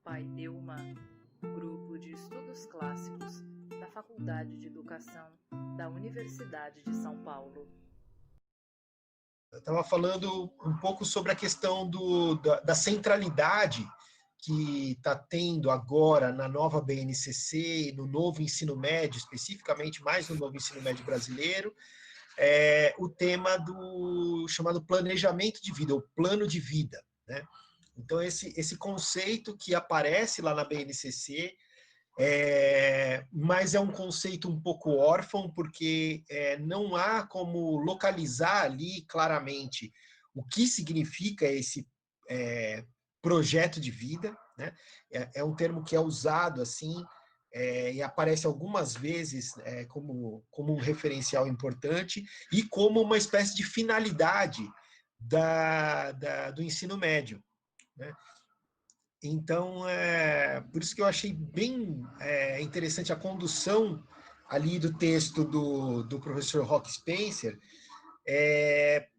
Pai Delma, Grupo de Estudos Clássicos da Faculdade de Educação da Universidade de São Paulo. Eu estava falando um pouco sobre a questão da centralidade que está tendo agora na nova BNCC, no novo ensino médio, especificamente mais no novo ensino médio brasileiro, o tema do chamado planejamento de vida, ou plano de vida, né? Então, esse conceito que aparece lá na BNCC, mas é um conceito um pouco órfão, porque não há como localizar ali claramente o que significa esse projeto de vida, né? É um termo que é usado assim, e aparece algumas vezes como um referencial importante e como uma espécie de finalidade do ensino médio, né? Então, por isso que eu achei bem interessante a condução ali do texto do professor Rock Spencer,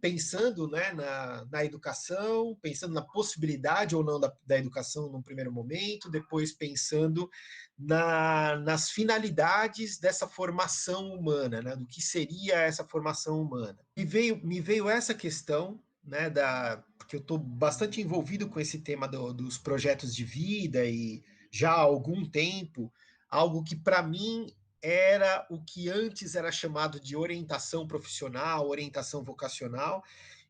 pensando, né, na educação, pensando na possibilidade ou não da educação num primeiro momento, depois pensando nas finalidades dessa formação humana, né, do que seria essa formação humana. Me veio essa questão, né, porque eu estou bastante envolvido com esse tema dos projetos de vida e já há algum tempo, algo que para mim era o que antes era chamado de orientação profissional, orientação vocacional,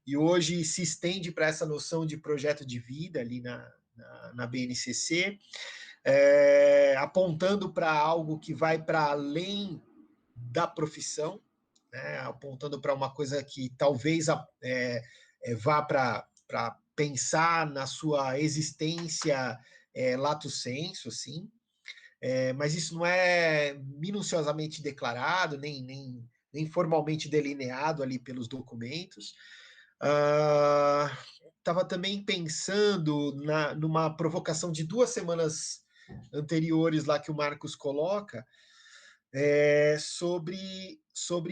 e hoje se estende para essa noção de projeto de vida ali na BNCC, apontando para algo que vai para além da profissão, né, apontando para uma coisa que talvez vá para pensar na sua existência lato sensu, assim, mas isso não é minuciosamente declarado, nem formalmente delineado ali pelos documentos. Estava também pensando numa provocação de 2 semanas anteriores lá que o Marcos coloca, sobre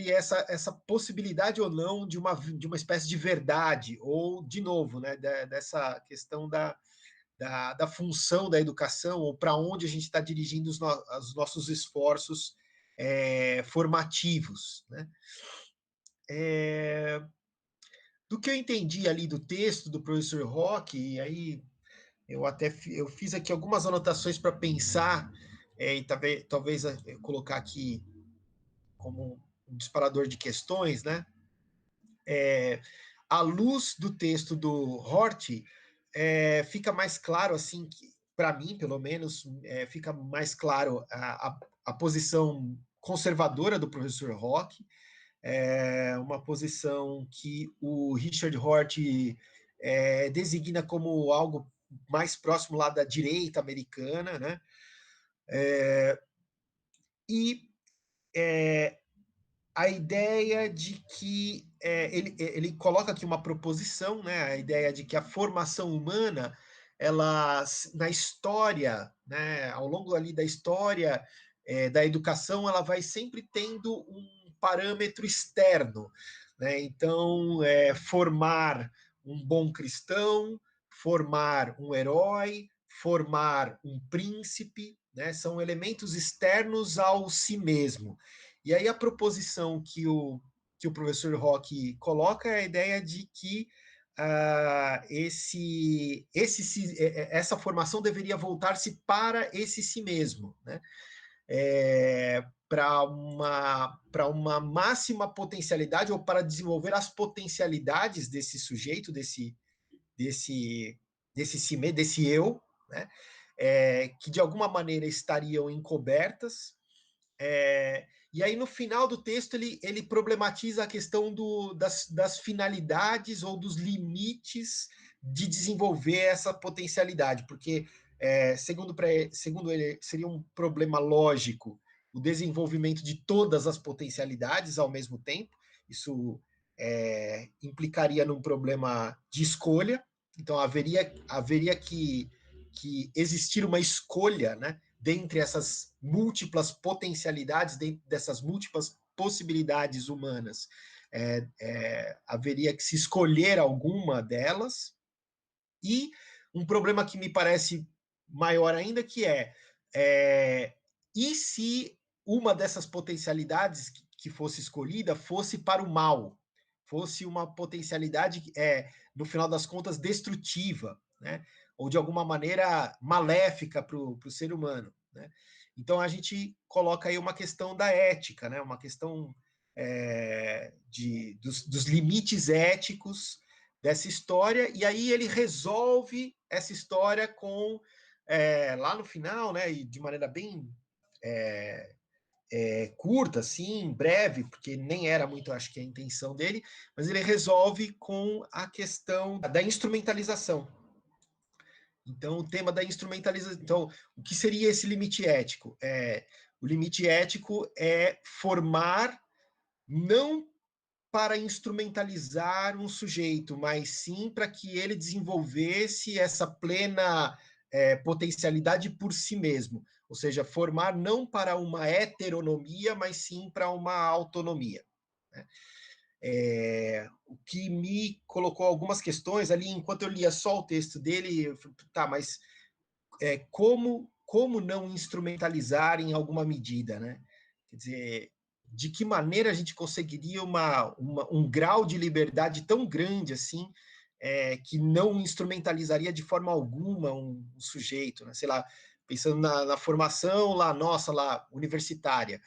essa possibilidade ou não de uma espécie de verdade, ou, de novo, né, dessa questão da função da educação, ou para onde a gente está dirigindo os nossos esforços formativos, né? Do que eu entendi ali do texto do professor Rock, e aí eu fiz aqui algumas anotações para pensar, e talvez colocar aqui como um disparador de questões, né? À luz do texto do Hort, fica mais claro, assim, para mim, pelo menos, fica mais claro a posição conservadora do professor Rock, uma posição que o Richard Hort designa como algo mais próximo lá da direita americana, né? E a ideia de que ele coloca aqui uma proposição, né, a ideia de que a formação humana, ela na história, né, ao longo ali da história da educação, ela vai sempre tendo um parâmetro externo, né? Então, formar um bom cristão, formar um herói, formar um príncipe, né, são elementos externos ao si mesmo. E aí a proposição que o professor Rock coloca é a ideia de que essa formação deveria voltar-se para esse si mesmo, né? Para uma máxima potencialidade, ou para desenvolver as potencialidades desse sujeito, desse eu, né? Que de alguma maneira estariam encobertas. E aí, no final do texto, ele problematiza a questão das finalidades ou dos limites de desenvolver essa potencialidade, porque, segundo ele, seria um problema lógico o desenvolvimento de todas as potencialidades ao mesmo tempo. Isso implicaria num problema de escolha, então haveria que existir uma escolha, né, dentre essas múltiplas potencialidades, dentro dessas múltiplas possibilidades humanas. Haveria que se escolher alguma delas. E um problema que me parece maior ainda, que e se uma dessas potencialidades que fosse escolhida fosse para o mal, fosse uma potencialidade, no final das contas, destrutiva, né? Ou de alguma maneira maléfica para o ser humano, né? Então a gente coloca aí uma questão da ética, né? Uma questão dos limites éticos dessa história, e aí ele resolve essa história com, lá no final, né, e de maneira bem curta, assim, breve, porque nem era muito, acho que, a intenção dele, mas ele resolve com a questão da instrumentalização. Então, o tema da instrumentalização. Então, o que seria esse limite ético? O limite ético é formar não para instrumentalizar um sujeito, mas sim para que ele desenvolvesse essa plena potencialidade por si mesmo. Ou seja, formar não para uma heteronomia, mas sim para uma autonomia, né? O que me colocou algumas questões ali, enquanto eu lia só o texto dele, eu falei, tá, mas como não instrumentalizar em alguma medida, né? Quer dizer, de que maneira a gente conseguiria um grau de liberdade tão grande assim, que não instrumentalizaria de forma alguma um sujeito, né? Sei lá, pensando na formação lá nossa, lá universitária,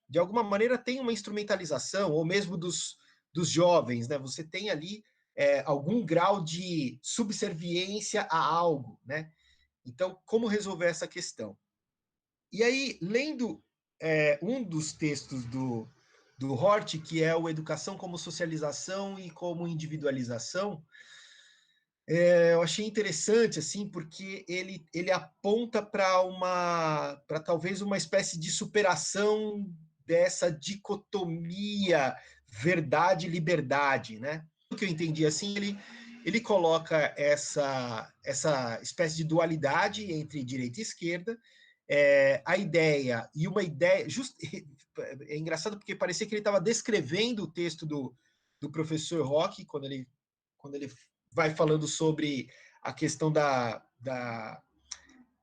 de alguma maneira tem uma instrumentalização, ou mesmo dos jovens, né? Você tem ali algum grau de subserviência a algo, né? Então, como resolver essa questão? E aí, lendo um dos textos do Hort, que é o Educação como Socialização e como Individualização, eu achei interessante, assim, porque ele aponta para talvez uma espécie de superação dessa dicotomia verdade-liberdade, né? O que eu entendi, assim, ele coloca essa espécie de dualidade entre direita e esquerda, a ideia, e uma ideia... é engraçado porque parecia que ele estava descrevendo o texto do professor Roque, quando ele vai falando sobre a questão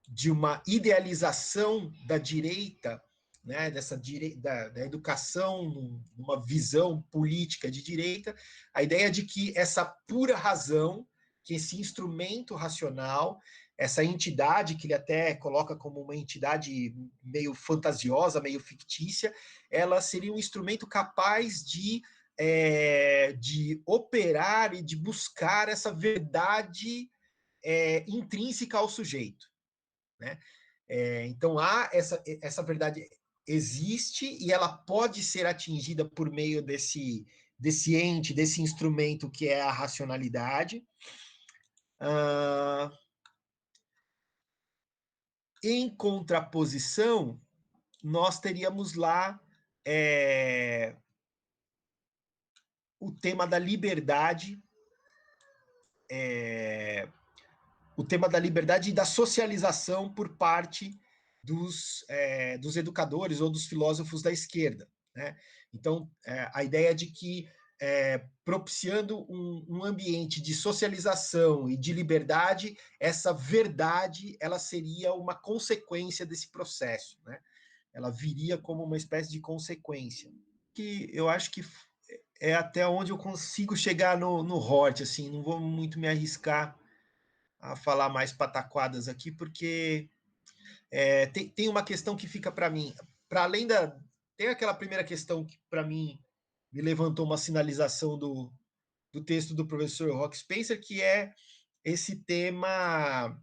de uma idealização da direita, né, da educação, numa visão política de direita, a ideia de que essa pura razão, que esse instrumento racional, essa entidade que ele até coloca como uma entidade meio fantasiosa, meio fictícia, ela seria um instrumento capaz de operar e de buscar essa verdade intrínseca ao sujeito, né? Então, essa verdade existe e ela pode ser atingida por meio desse ente, desse instrumento que é a racionalidade. Em contraposição, nós teríamos lá o tema da liberdade, o tema da liberdade e da socialização por parte dos educadores ou dos filósofos da esquerda, né? Então, a ideia de que propiciando um ambiente de socialização e de liberdade, essa verdade ela seria uma consequência desse processo, né? Ela viria como uma espécie de consequência. Que eu acho que é até onde eu consigo chegar no Hort, assim, não vou muito me arriscar a falar mais pataquadas aqui, porque tem uma questão que fica para mim, para além da... Tem aquela primeira questão que, para mim, me levantou uma sinalização do texto do professor Rock Spencer, que é esse tema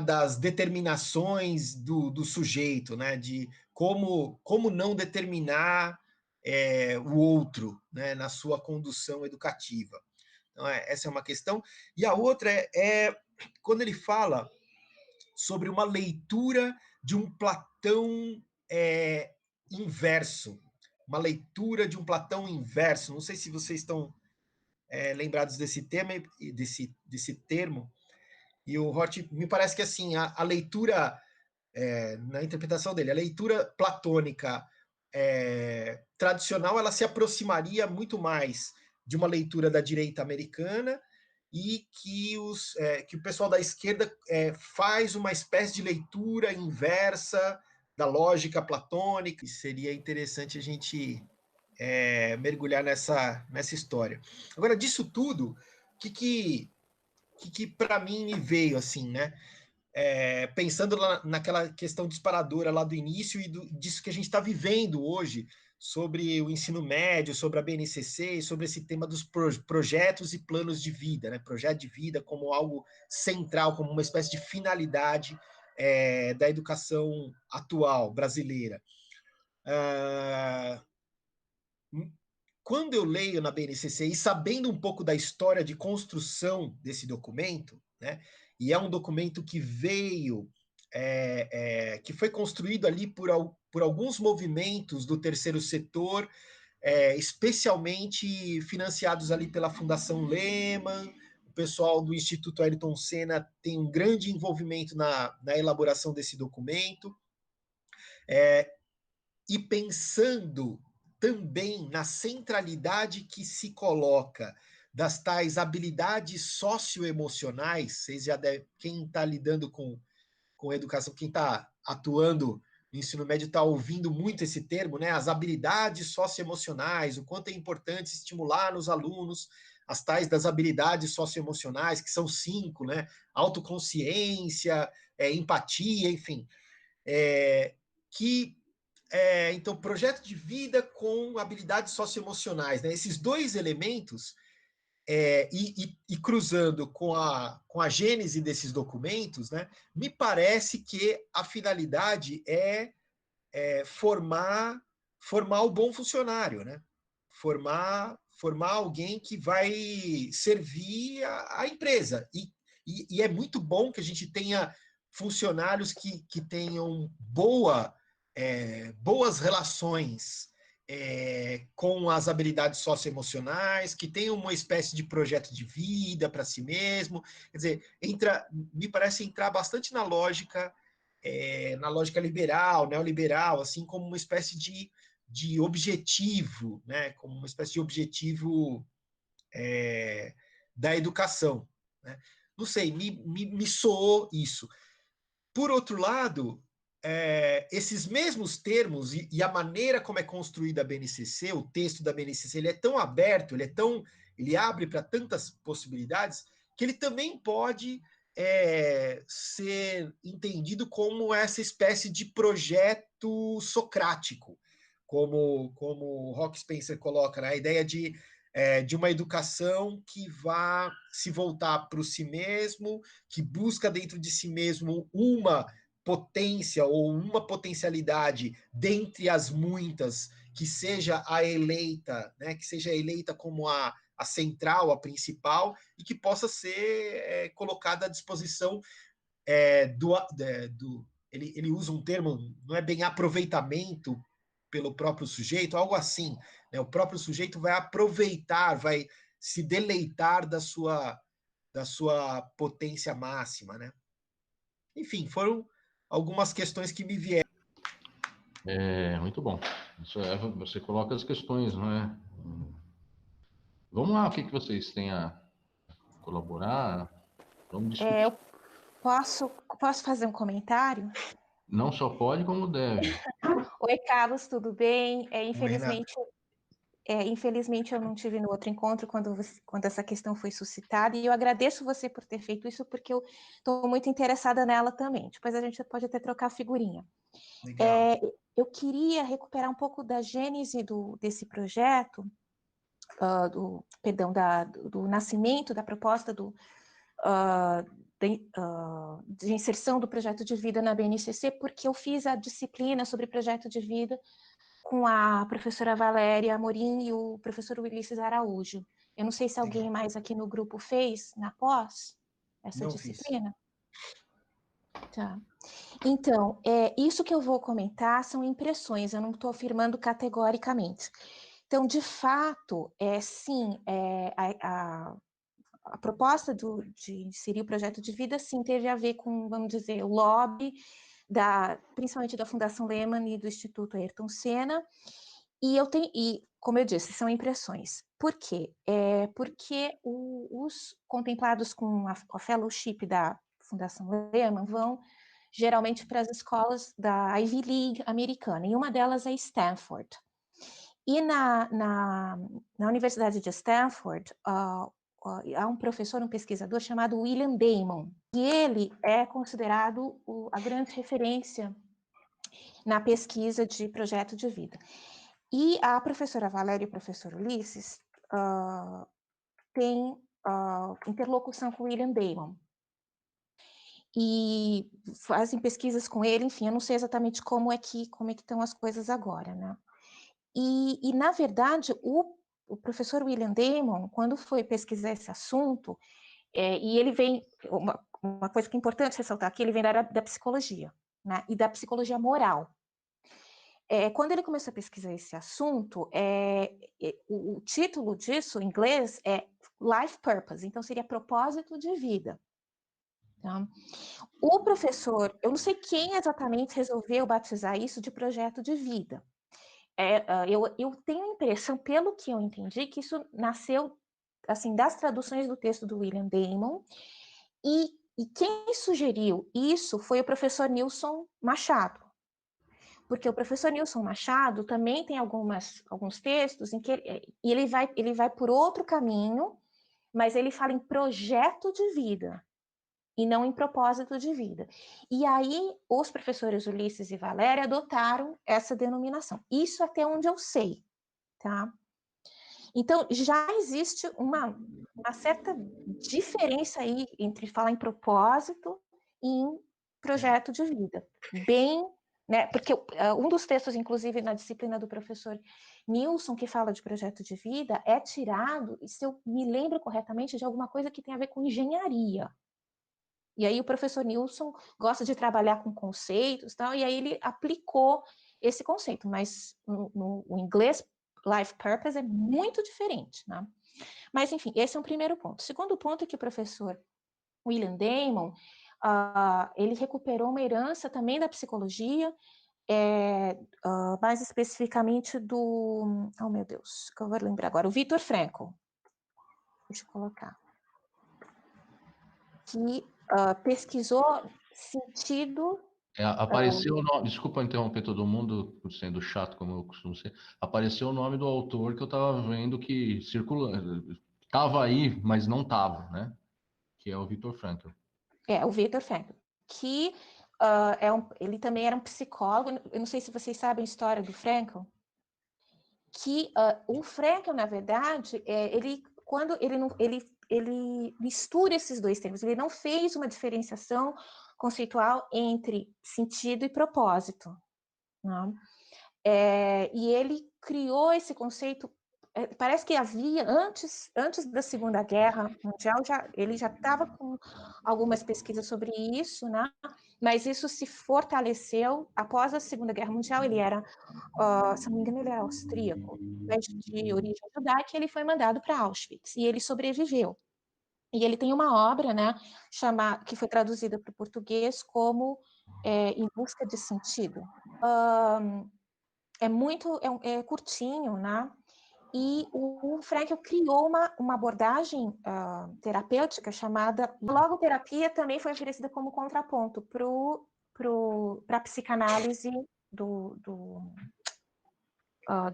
das determinações do sujeito, né? De como não determinar o outro, né? Na sua condução educativa. Então, essa é uma questão. E a outra é quando ele fala sobre uma leitura de um Platão inverso. Uma leitura de um Platão inverso. Não sei se vocês estão lembrados desse tema, desse termo. E o Hort, me parece que assim, a leitura, na interpretação dele, a leitura platônica tradicional, ela se aproximaria muito mais de uma leitura da direita americana, e que o pessoal da esquerda faz uma espécie de leitura inversa da lógica platônica. E seria interessante a gente mergulhar nessa história. Agora, disso tudo, o que para mim me veio assim, né? Pensando naquela questão disparadora lá do início e disso que a gente está vivendo hoje, sobre o ensino médio, sobre a BNCC, sobre esse tema dos projetos e planos de vida, né? Projeto de vida como algo central, como uma espécie de finalidade da educação atual brasileira. Quando eu leio na BNCC e sabendo um pouco da história de construção desse documento, né? E é um documento que veio, que foi construído ali por alguns movimentos do terceiro setor, especialmente financiados ali pela Fundação Lehman. O pessoal do Instituto Ayrton Senna tem um grande envolvimento na elaboração desse documento. E pensando também na centralidade que se coloca das tais habilidades socioemocionais, vocês já devem, quem está lidando com educação, quem está atuando no ensino médio está ouvindo muito esse termo, né? As habilidades socioemocionais, o quanto é importante estimular nos alunos as tais das habilidades socioemocionais, que são 5, né? Autoconsciência, empatia, enfim. Então, projeto de vida com habilidades socioemocionais, né? Esses dois elementos, e cruzando com a gênese desses documentos, né? Me parece que a finalidade é formar o bom funcionário, né? Formar alguém que vai servir a empresa. E é muito bom que a gente tenha funcionários que tenham boas relações com as habilidades socioemocionais, que tenham uma espécie de projeto de vida para si mesmo. Quer dizer, me parece entrar bastante na lógica liberal, neoliberal, assim como uma espécie de objetivo, né? Como uma espécie de objetivo da educação. Né? Não sei, me soou isso. Por outro lado, esses mesmos termos e a maneira como é construída a BNCC, o texto da BNCC, ele é tão aberto, ele abre para tantas possibilidades, que ele também pode ser entendido como essa espécie de projeto socrático, como o Rock Spencer coloca, né? A ideia de uma educação que vá se voltar para o si mesmo, que busca dentro de si mesmo uma potência ou uma potencialidade dentre as muitas que seja a eleita, né, que seja eleita como a central, a principal, e que possa ser colocada à disposição ele usa um termo, não é bem aproveitamento pelo próprio sujeito, algo assim, né? O próprio sujeito vai aproveitar, vai se deleitar da sua potência máxima, né? Enfim, foram algumas questões que me vieram. Muito bom. Você coloca as questões, não é? Vamos lá, o que vocês têm a colaborar? Vamos discutir. Eu posso fazer um comentário? Não só pode, como deve. Oi, Carlos, tudo bem? Infelizmente eu não tive no outro encontro quando essa questão foi suscitada, e eu agradeço você por ter feito isso, porque eu estou muito interessada nela também. Depois a gente pode até trocar figurinha. Legal. Eu queria recuperar um pouco da gênese desse projeto, do nascimento da proposta de inserção do projeto de vida na BNCC, porque eu fiz a disciplina sobre projeto de vida com a professora Valéria Amorim e o professor Ulisses Araújo. Eu não sei se alguém mais aqui no grupo fez na pós essa disciplina. Tá. Então, isso que eu vou comentar são impressões, eu não estou afirmando categoricamente. Então, de fato, sim, a proposta de inserir o projeto de vida, sim, teve a ver com, vamos dizer, o lobby, principalmente da Fundação Lehman e do Instituto Ayrton Senna, E como eu disse, são impressões. Por quê? Porque os contemplados com a fellowship da Fundação Lehman vão geralmente para as escolas da Ivy League americana, e uma delas é Stanford. E na Universidade de Stanford, há um professor, um pesquisador chamado William Damon, e ele é considerado a grande referência na pesquisa de projeto de vida. E a professora Valéria e o professor Ulisses têm interlocução com William Damon. E fazem pesquisas com ele, enfim, eu não sei exatamente como é que estão as coisas agora, né? E na verdade, o professor William Damon, quando foi pesquisar esse assunto, e ele vem, uma coisa que é importante ressaltar aqui, ele vem da área da psicologia, né? E da psicologia moral. Quando ele começou a pesquisar esse assunto, o título disso, em inglês, é Life Purpose, então seria propósito de vida. Tá? O professor, eu não sei quem exatamente resolveu batizar isso de projeto de vida. Eu tenho a impressão, pelo que eu entendi, que isso nasceu assim, das traduções do texto do William Damon, e quem sugeriu isso foi o professor Nilson Machado. Porque o professor Nilson Machado também tem alguns textos em que ele vai por outro caminho, mas ele fala em projeto de vida e não em propósito de vida. E aí os professores Ulisses e Valéria adotaram essa denominação. Isso até onde eu sei, tá? Então já existe uma certa diferença aí entre falar em propósito e em projeto de vida. Bem, né? Porque um dos textos, inclusive, na disciplina do professor Nilson, que fala de projeto de vida, é tirado, se eu me lembro corretamente, de alguma coisa que tem a ver com engenharia. E aí o professor Nilson gosta de trabalhar com conceitos, tal, e aí ele aplicou esse conceito, mas no inglês, life purpose é muito diferente, né? Mas, enfim, esse é um primeiro ponto. O segundo ponto é que o professor William Damon, ele recuperou uma herança também da psicologia, mais especificamente do... Oh, meu Deus, que eu vou lembrar agora. O Viktor Frankl. Deixa eu colocar. Que pesquisou sentido... Apareceu o nome, desculpa interromper todo mundo, sendo chato como eu costumo ser, apareceu o nome do autor que eu estava vendo que estava aí, mas não estava, né? Que é o Viktor Frankl. O Viktor Frankl, que ele também era um psicólogo. Eu não sei se vocês sabem a história do Frankl, que o Frankl, na verdade, quando ele mistura esses dois termos, ele não fez uma diferenciação conceitual entre sentido e propósito, né? E ele criou esse conceito, parece que havia, antes da Segunda Guerra Mundial, ele já estava com algumas pesquisas sobre isso, né? Mas isso se fortaleceu após a Segunda Guerra Mundial. Ele era, se não me engano, ele era austríaco, mas de origem judaica, e ele foi mandado para Auschwitz, e ele sobreviveu. E ele tem uma obra, né, que foi traduzida para o português como Em Busca de Sentido. É curtinho, né? E o Frankl criou uma abordagem terapêutica chamada logoterapia, também foi oferecida como contraponto para a psicanálise do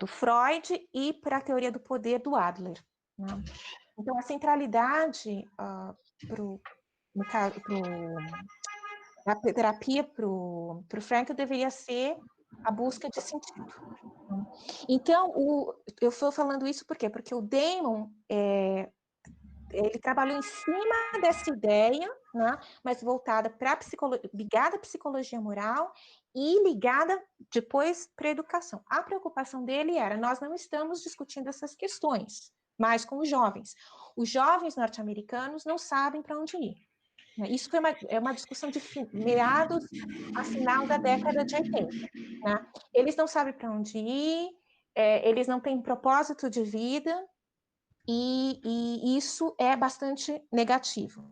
Freud e para a teoria do poder do Adler, né? Então, a centralidade da terapia para o Frankl deveria ser a busca de sentido. Então, eu estou falando isso por quê? Porque o Damon, ele trabalhou em cima dessa ideia, né, mas voltada para ligada à psicologia moral e ligada depois para a educação. A preocupação dele era: nós não estamos discutindo essas questões mais com os jovens. Os jovens norte-americanos não sabem para onde ir. Isso é uma discussão de meados a final da década de 80. Né? Eles não sabem para onde ir, eles não têm propósito de vida, e isso é bastante negativo.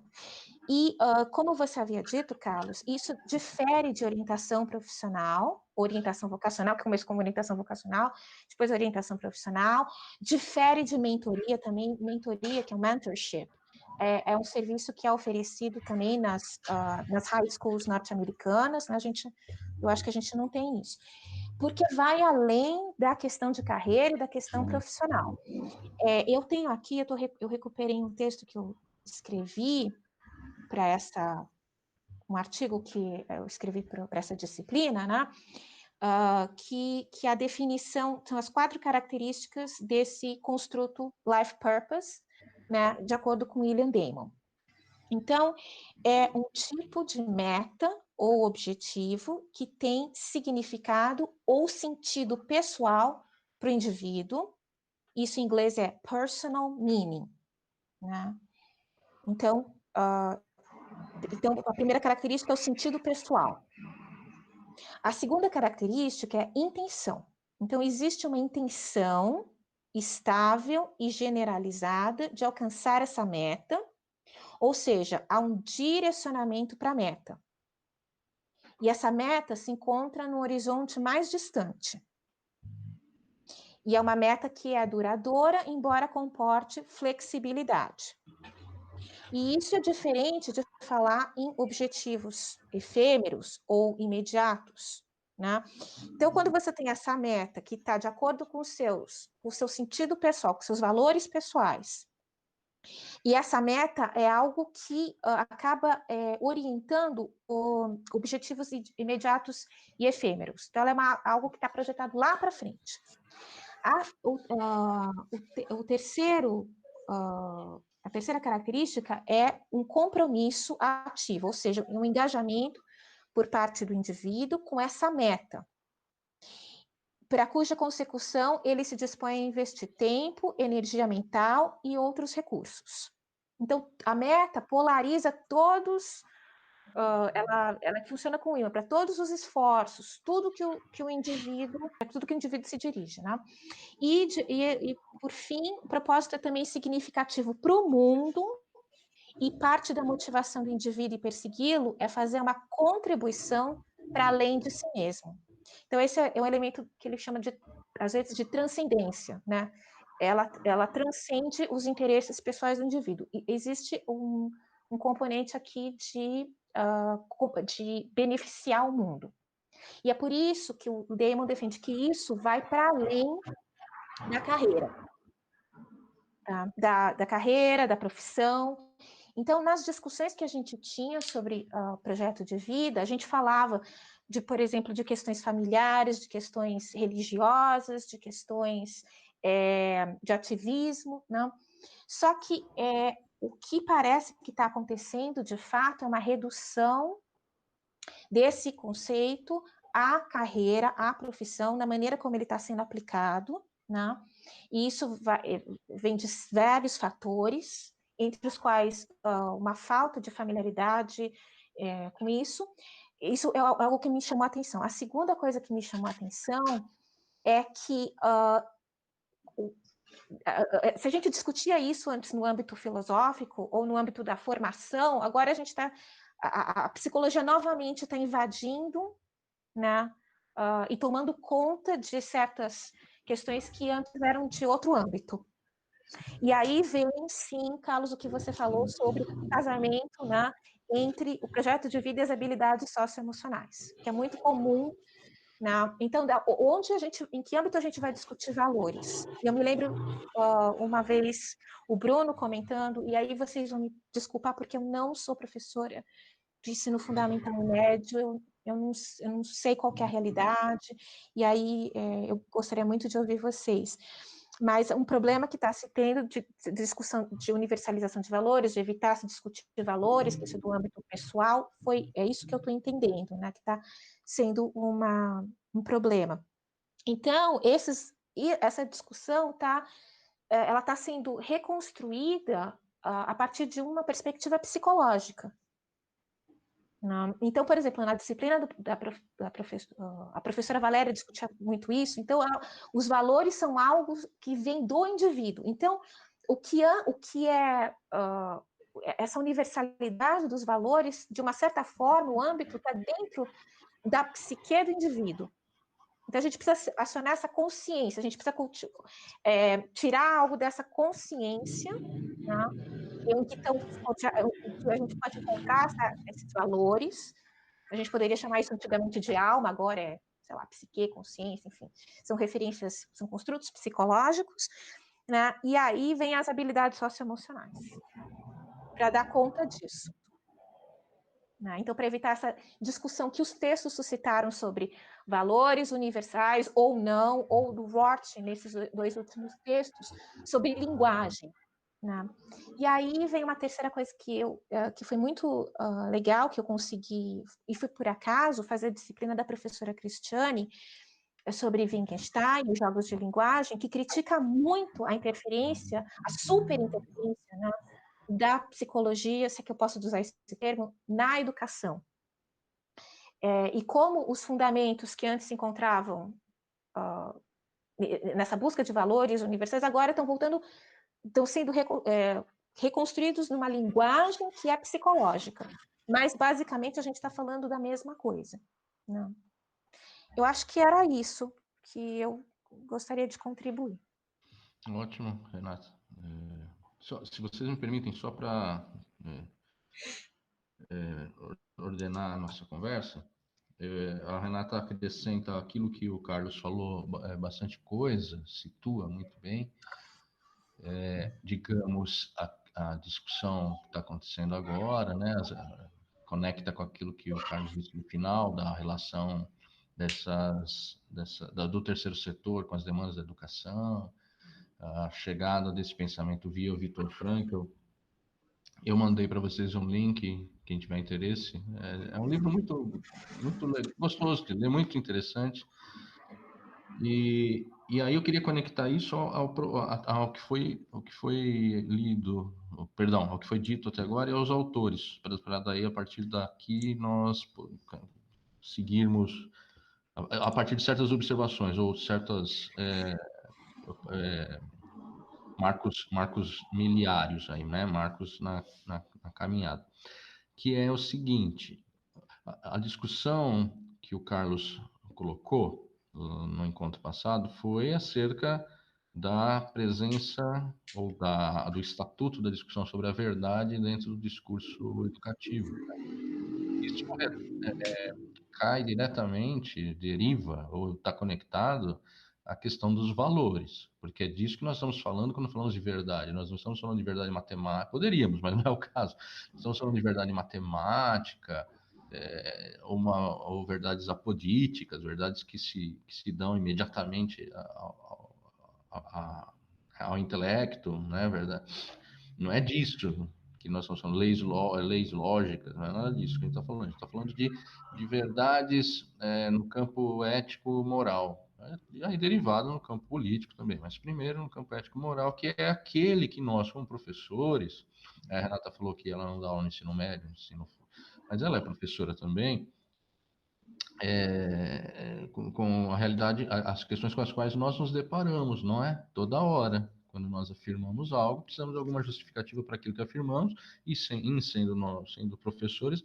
E, como você havia dito, Carlos, isso difere de orientação profissional, orientação vocacional, que começa como orientação vocacional, depois orientação profissional, difere de mentoria também, mentoria, que é o mentorship, é um serviço que é oferecido também nas high schools norte-americanas, né? Eu acho que a gente não tem isso, porque vai além da questão de carreira e da questão profissional. Eu tenho aqui, eu recuperei um texto que eu escrevi para um artigo que eu escrevi para essa disciplina, né? Que a definição, são as 4 características desse construto life purpose, né, de acordo com William Damon. Então, é um tipo de meta ou objetivo que tem significado ou sentido pessoal para o indivíduo. Isso em inglês é personal meaning, né? Então, a primeira característica é o sentido pessoal. A segunda característica é intenção. Então, existe uma intenção estável e generalizada de alcançar essa meta, ou seja, há um direcionamento para a meta. E essa meta se encontra no horizonte mais distante. E é uma meta que é duradoura, embora comporte flexibilidade. E isso é diferente de falar em objetivos efêmeros ou imediatos, né? Então, quando você tem essa meta que está de acordo com o seu sentido pessoal, com seus valores pessoais, e essa meta é algo que acaba orientando objetivos imediatos e efêmeros. Então, ela é algo que está projetado lá para frente. A terceira característica é um compromisso ativo, ou seja, um engajamento por parte do indivíduo com essa meta, para cuja consecução ele se dispõe a investir tempo, energia mental e outros recursos. Então, a meta polariza todos, ela funciona com ímã para todos os esforços, tudo que o indivíduo se dirige, né? E, por fim, o propósito é também significativo para o mundo, e parte da motivação do indivíduo em persegui-lo é fazer uma contribuição para além de si mesmo. Então, esse é um elemento que ele chama, às vezes, de transcendência, né? Ela transcende os interesses pessoais do indivíduo. E existe um componente aqui de beneficiar o mundo. E é por isso que o Damon defende que isso vai para além da carreira. Tá? Da carreira, da profissão. Então, nas discussões que a gente tinha sobre o projeto de vida, a gente falava por exemplo, de questões familiares, de questões religiosas, de questões de ativismo, né? Só que o que parece que está acontecendo, de fato, é uma redução desse conceito à carreira, à profissão, na maneira como ele está sendo aplicado, né? E isso vem de vários fatores, entre os quais uma falta de familiaridade com isso. Isso é algo que me chamou a atenção. A segunda coisa que me chamou a atenção é que se a gente discutia isso antes no âmbito filosófico ou no âmbito da formação, agora a psicologia novamente está invadindo, né, e tomando conta de certas questões que antes eram de outro âmbito. E aí vem, sim, Carlos, o que você falou sobre o casamento, né, entre o projeto de vida e as habilidades socioemocionais, que é muito comum, né? Então, em que âmbito a gente vai discutir valores? Eu me lembro uma vez o Bruno comentando, e aí vocês vão me desculpar porque eu não sou professora de ensino fundamental e médio, eu não sei qual que é a realidade, e aí eu gostaria muito de ouvir vocês. Mas um problema que está se tendo de discussão de universalização de valores, de evitar se discutir valores, que isso é do âmbito pessoal, é isso que eu estou entendendo, né? Que está sendo um problema. Então, essa discussão ela está sendo reconstruída a partir de uma perspectiva psicológica. Então, por exemplo, na disciplina a professora Valéria discutia muito isso. Então, os valores são algo que vem do indivíduo. Então, o que é essa universalidade dos valores, de uma certa forma, o âmbito está dentro da psique do indivíduo. Então, a gente precisa acionar essa consciência, a gente precisa tirar algo dessa consciência, né, em que a gente pode encontrar esses valores. A gente poderia chamar isso antigamente de alma, agora é, sei lá, psique, consciência, enfim. São referências, são construtos psicológicos, né? E aí vem as habilidades socioemocionais, para dar conta disso. Né? Então, para evitar essa discussão que os textos suscitaram sobre valores universais ou não, ou do Rorty, nesses 2 últimos textos, sobre linguagem. Né? E aí vem uma terceira coisa que foi muito legal, que eu consegui, e foi por acaso, fazer a disciplina da professora Cristiane sobre Wittgenstein, os jogos de linguagem, que critica muito a interferência, a superinterferência, né, da psicologia, se é que eu posso usar esse termo, na educação. E como os fundamentos que antes se encontravam nessa busca de valores universais, agora estão sendo reconstruídos numa linguagem que é psicológica. Mas, basicamente, a gente está falando da mesma coisa. Né? Eu acho que era isso que eu gostaria de contribuir. Ótimo, Renata. Se vocês me permitem, só para ordenar a nossa conversa, a Renata acrescenta aquilo que o Carlos falou, bastante coisa, situa muito bem. Digamos, a discussão que está acontecendo agora, né, conecta com aquilo que o Carlos disse no final, da relação do terceiro setor com as demandas da educação, a chegada desse pensamento via o Viktor Frankl. Eu mandei para vocês um link, quem tiver interesse. É um livro muito, muito gostoso de ler, muito interessante. E aí eu queria conectar isso ao que foi lido, perdão, ao que foi dito até agora e aos autores, para daí, a partir daqui, nós seguirmos a partir de certas observações ou certas marcos miliários aí, né? Marcos na caminhada, que é o seguinte: a discussão que o Carlos colocou no encontro passado foi acerca da presença ou do estatuto da discussão sobre a verdade dentro do discurso educativo. Isso cai diretamente, deriva ou está conectado à questão dos valores, porque é disso que nós estamos falando quando falamos de verdade. Nós não estamos falando de verdade matemática, poderíamos, mas não é o caso. Estamos falando de verdade matemática, ou verdades apodíticas, verdades que se dão imediatamente ao intelecto, né? Verdade. Não é disso que nós estamos falando, leis lógicas, não é nada disso que a gente está falando. A gente está falando de verdades no campo ético-moral, né? E aí derivado no campo político também, mas primeiro no campo ético-moral, que é aquele que nós, como professores, a Renata falou que ela não dá aula no ensino médio, mas ela é professora também, com a realidade, as questões com as quais nós nos deparamos, não é? Toda hora. Quando nós afirmamos algo, precisamos de alguma justificativa para aquilo que afirmamos, e sendo professores,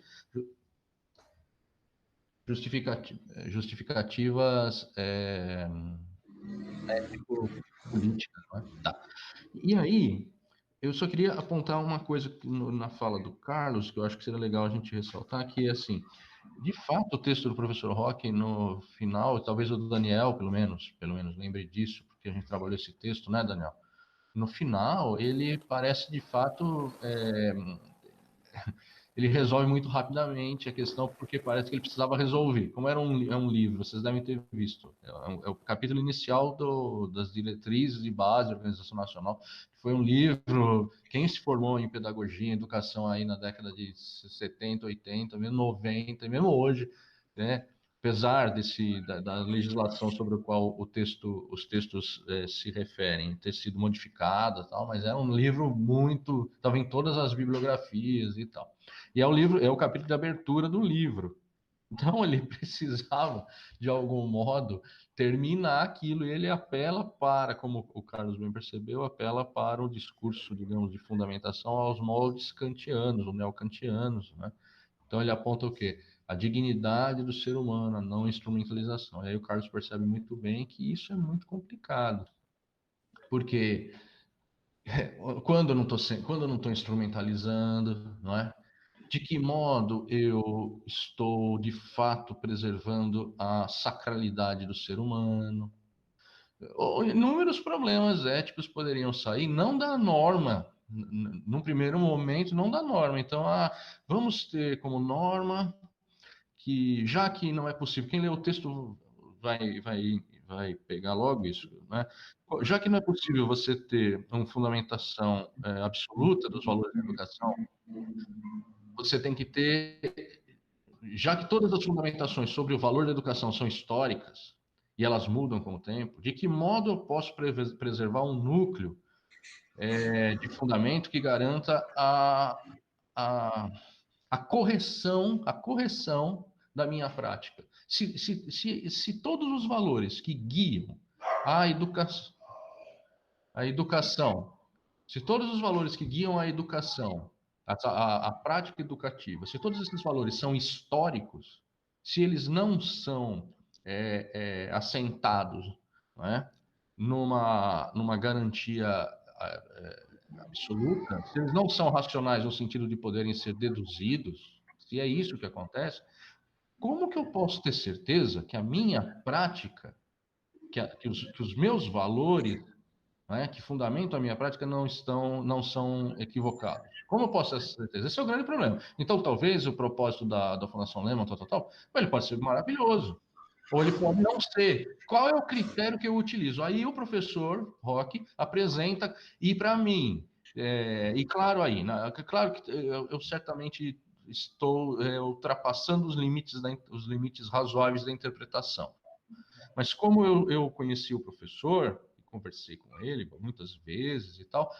justificativas ético-políticas, não é? Tá. E aí, eu só queria apontar uma coisa na fala do Carlos, que eu acho que seria legal a gente ressaltar, que é assim: de fato, o texto do professor Roque, no final, talvez o do Daniel, pelo menos lembre disso, porque a gente trabalhou esse texto, né, Daniel? No final, ele parece, de fato, ele resolve muito rapidamente a questão, porque parece que ele precisava resolver. Como é um livro, vocês devem ter visto. É o capítulo inicial das diretrizes de base da Organização Nacional. Foi um livro, quem se formou em pedagogia, em educação aí na década de 70, 80, mesmo 90, mesmo hoje, né? Apesar da legislação sobre o qual os textos se referem ter sido modificada, tal, mas é um livro muito, estava em todas as bibliografias e tal. E é o capítulo de abertura do livro, Então, ele precisava, de algum modo, terminar aquilo, e ele apela para, como o Carlos bem percebeu, apela para o discurso, digamos, de fundamentação aos moldes kantianos, ou neocantianos, né? Então, ele aponta o quê? A dignidade do ser humano, a não instrumentalização. E aí o Carlos percebe muito bem que isso é muito complicado, porque quando eu não estou instrumentalizando, não é? De que modo eu estou, de fato, preservando a sacralidade do ser humano? Inúmeros problemas éticos poderiam sair, não da norma, num primeiro momento, não da norma. Então, vamos ter como norma que, já que não é possível, quem lê o texto vai pegar logo isso, né? Já que não é possível você ter uma fundamentação absoluta dos valores da educação, você tem que ter, já que todas as fundamentações sobre o valor da educação são históricas e elas mudam com o tempo, de que modo eu posso preservar um núcleo de fundamento que garanta a correção da minha prática? Se todos os valores que guiam a educação, se todos os valores que guiam a educação, a prática educativa, se todos esses valores são históricos, se eles não são assentados, não é, numa garantia absoluta, se eles não são racionais no sentido de poderem ser deduzidos, se é isso que acontece, como que eu posso ter certeza que a minha prática, que os meus valores, né, que fundamentam a minha prática, não são equivocados? Como eu posso ter essa certeza? Esse é o grande problema. Então, talvez o propósito da Fundação Lehman, ele pode ser maravilhoso, ou ele pode não ser. Qual é o critério que eu utilizo? Aí o professor Roque apresenta, e para mim, e claro aí, claro que eu certamente estou ultrapassando os limites razoáveis da interpretação. Mas como eu conheci o professor, conversei com ele muitas vezes e tal,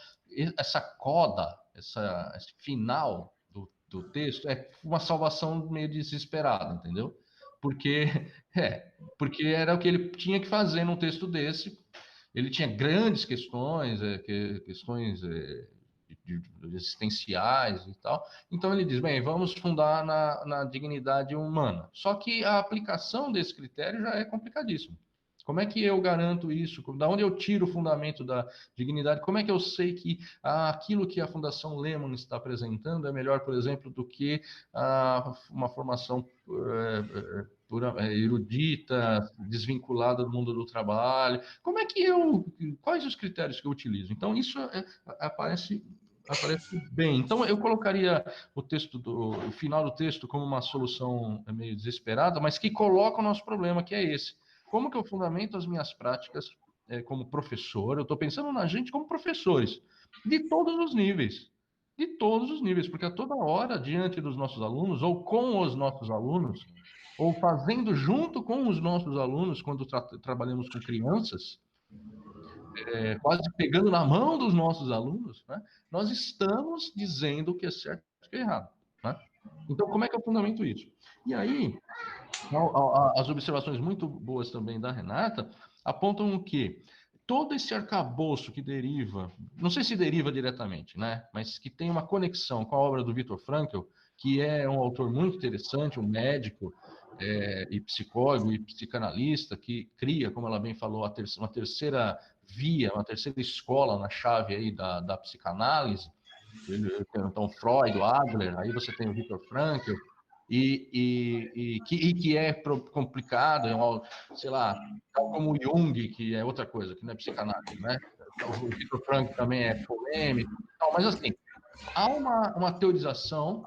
essa coda, esse final do texto é uma salvação meio desesperada, entendeu? Porque era o que ele tinha que fazer num texto desse. Ele tinha grandes questões, existenciais e tal. Então ele diz, bem, vamos fundar na dignidade humana. Só que a aplicação desse critério já é complicadíssimo. Como é que eu garanto isso? Da onde eu tiro o fundamento da dignidade? Como é que eu sei que aquilo que a Fundação Lehman está apresentando é melhor, por exemplo, do que uma formação erudita, desvinculada do mundo do trabalho? Quais os critérios que eu utilizo? Então, isso aparece bem. Então, eu colocaria o final do texto como uma solução meio desesperada, mas que coloca o nosso problema, que é esse. Como que eu fundamento as minhas práticas como professor? Eu estou pensando na gente como professores, de todos os níveis. De todos os níveis, porque a toda hora, diante dos nossos alunos, ou com os nossos alunos, ou fazendo junto com os nossos alunos, quando trabalhamos com crianças, quase pegando na mão dos nossos alunos, né, nós estamos dizendo o que é certo e o que é errado. Né? Então, como é que eu fundamento isso? E aí, as observações muito boas também da Renata apontam que todo esse arcabouço que deriva, não sei se deriva diretamente, né, mas que tem uma conexão com a obra do Viktor Frankl, que é um autor muito interessante, um médico e psicólogo e psicanalista, que cria, como ela bem falou, uma terceira via, uma terceira escola na chave aí da psicanálise. Então, Freud, Adler, aí você tem o Viktor Frankl, e que é complicado, sei lá, como o Jung, que é outra coisa, que não é psicanálise, né? O Viktor Frankl também é polêmico, mas assim, há uma teorização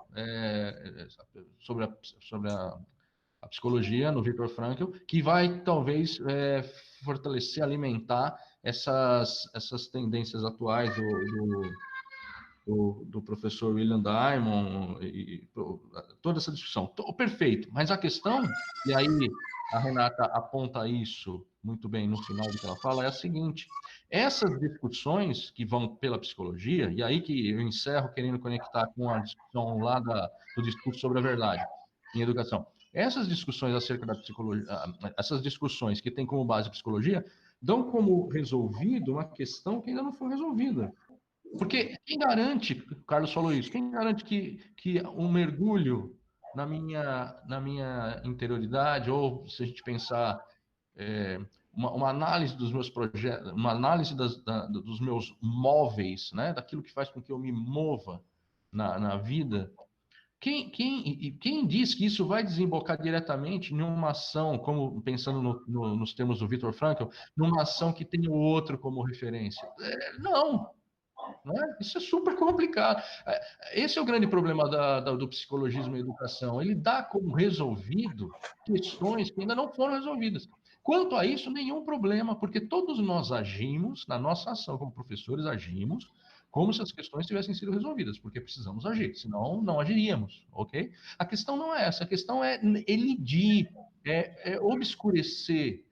sobre a psicologia no Viktor Frankl que vai talvez fortalecer, alimentar essas tendências atuais do professor William Diamond e toda essa discussão. Perfeito, mas a questão, e aí a Renata aponta isso muito bem no final do que ela fala, é a seguinte: essas discussões que vão pela psicologia, e aí que eu encerro querendo conectar com a discussão lá do discurso sobre a verdade em educação, essas discussões acerca da psicologia, essas discussões que têm como base a psicologia, dão como resolvido uma questão que ainda não foi resolvida. Porque quem garante, o Carlos falou isso, quem garante que um mergulho na minha interioridade, ou se a gente pensar uma análise dos meus projetos, uma análise dos meus móveis, né, daquilo que faz com que eu me mova na vida, quem diz que isso vai desembocar diretamente em uma ação, como pensando nos termos do Viktor Frankl, numa ação que tem o outro como referência? Não. Né? Isso é super complicado. Esse é o grande problema do psicologismo e educação. Ele dá como resolvido questões que ainda não foram resolvidas. Quanto a isso, nenhum problema, porque todos nós agimos, na nossa ação como professores, agimos como se as questões tivessem sido resolvidas, porque precisamos agir, senão não agiríamos, ok? A questão não é essa, a questão é elidir, obscurecer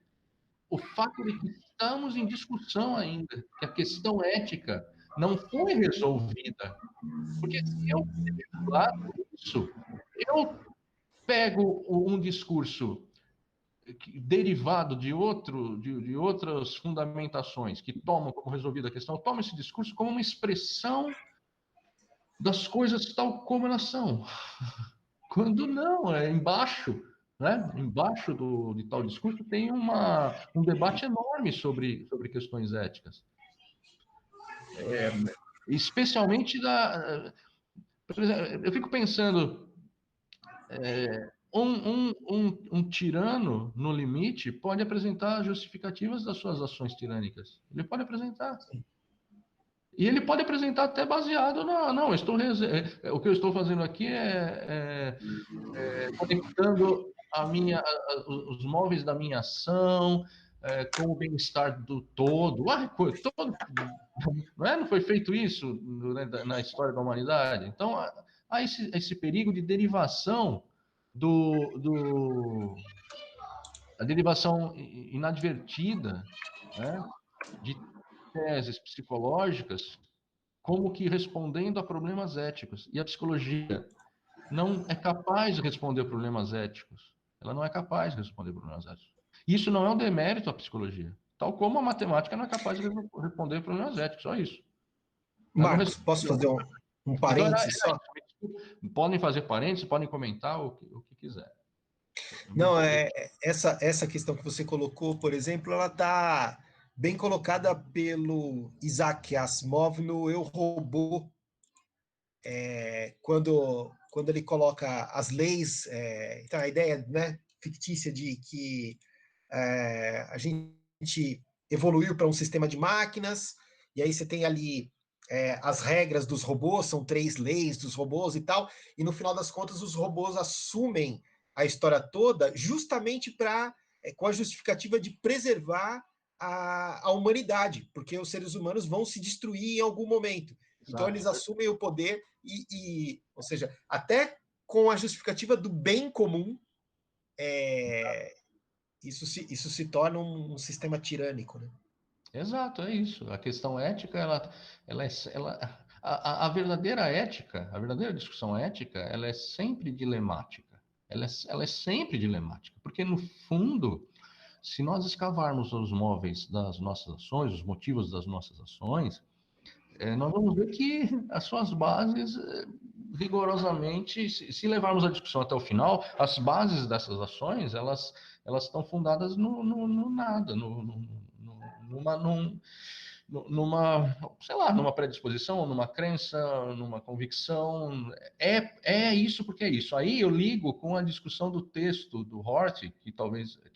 o fato de que estamos em discussão ainda, que a questão ética não foi resolvida. Porque se eu claro isso, eu pego um discurso derivado de outras fundamentações que tomam como resolvida a questão, eu tomo esse discurso como uma expressão das coisas tal como elas são. Quando não, é embaixo, né? Embaixo de tal discurso tem um debate enorme sobre questões éticas. Especialmente por exemplo, eu fico pensando, um tirano, no limite, pode apresentar justificativas das suas ações tirânicas. Ele pode apresentar. E ele pode apresentar até baseado não, o que eu estou fazendo aqui conectando os móveis da minha ação com o bem-estar do todo. Não foi feito isso na história da humanidade? Então, há esse perigo de derivação a derivação inadvertida, né, de teses psicológicas como que respondendo a problemas éticos. E a psicologia não é capaz de responder problemas éticos. Ela não é capaz de responder problemas éticos. Isso não é um demérito à psicologia. Tal como a matemática não é capaz de responder problemas éticos, só isso. Marcos, posso fazer um parênteses só? Podem fazer parênteses, podem comentar o que quiser. Não, essa questão que você colocou, por exemplo, ela está bem colocada pelo Isaac Asimov no Eu, Robô, quando ele coloca as leis, então a ideia, né, fictícia de que a gente evoluiu para um sistema de máquinas, e aí você tem ali as regras dos robôs, são 3 leis dos robôs e tal, e no final das contas os robôs assumem a história toda justamente com a justificativa de preservar a humanidade, porque os seres humanos vão se destruir em algum momento. Então eles assumem o poder ou seja, até com a justificativa do bem comum, isso se torna um sistema tirânico, né? Exato, é isso. A questão ética, a verdadeira ética, a verdadeira discussão ética, ela é sempre dilemática. Ela é sempre dilemática, porque no fundo, se nós escavarmos os móveis das nossas ações, os motivos das nossas ações, nós vamos ver que as suas bases, rigorosamente, se levarmos a discussão até o final, as bases dessas ações, elas estão fundadas no nada, numa predisposição, numa crença, numa convicção. É isso porque é isso. Aí eu ligo com a discussão do texto do Hort,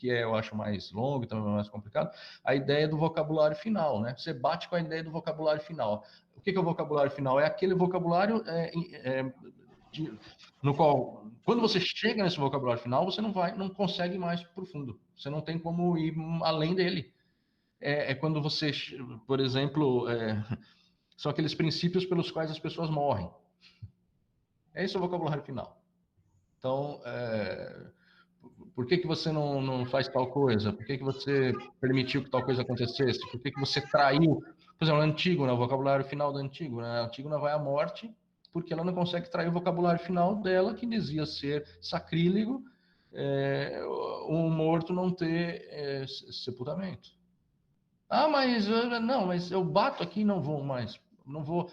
eu acho mais longo e também mais complicado, a ideia do vocabulário final, né? Você bate com a ideia do vocabulário final. O que é o vocabulário final? É aquele vocabulário no qual, quando você chega nesse vocabulário final, você não consegue ir mais profundo. Você não tem como ir além dele. Quando você, por exemplo, são aqueles princípios pelos quais as pessoas morrem. Esse é o vocabulário final. Então, por que você não faz tal coisa? Por que você permitiu que tal coisa acontecesse? Por que você traiu? Por exemplo, Antígona, o vocabulário final da Antígona. A Antígona vai à morte porque ela não consegue trair o vocabulário final dela, que dizia ser sacrílego, um morto não ter sepultamento. Ah, mas não, mas eu bato aqui e não vou mais, não vou.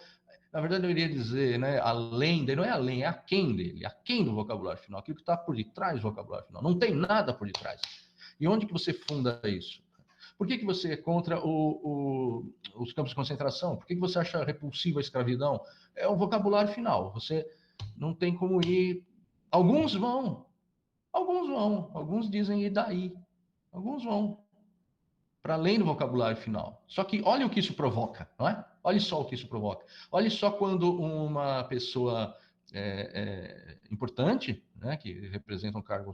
Na verdade, eu iria dizer, né, além dele, não é além, é aquém dele, aquém do vocabulário final, aquilo que está por detrás do vocabulário final. Não tem nada por detrás. E onde que você funda isso? Por que você é contra os campos de concentração? Por que você acha repulsiva a escravidão? É o vocabulário final. Você não tem como ir. Alguns vão, alguns dizem e daí. Alguns vão para além do vocabulário final. Só que olha o que isso provoca, não é? Olha só o que isso provoca. Olha só quando uma pessoa importante, né, que representa um cargo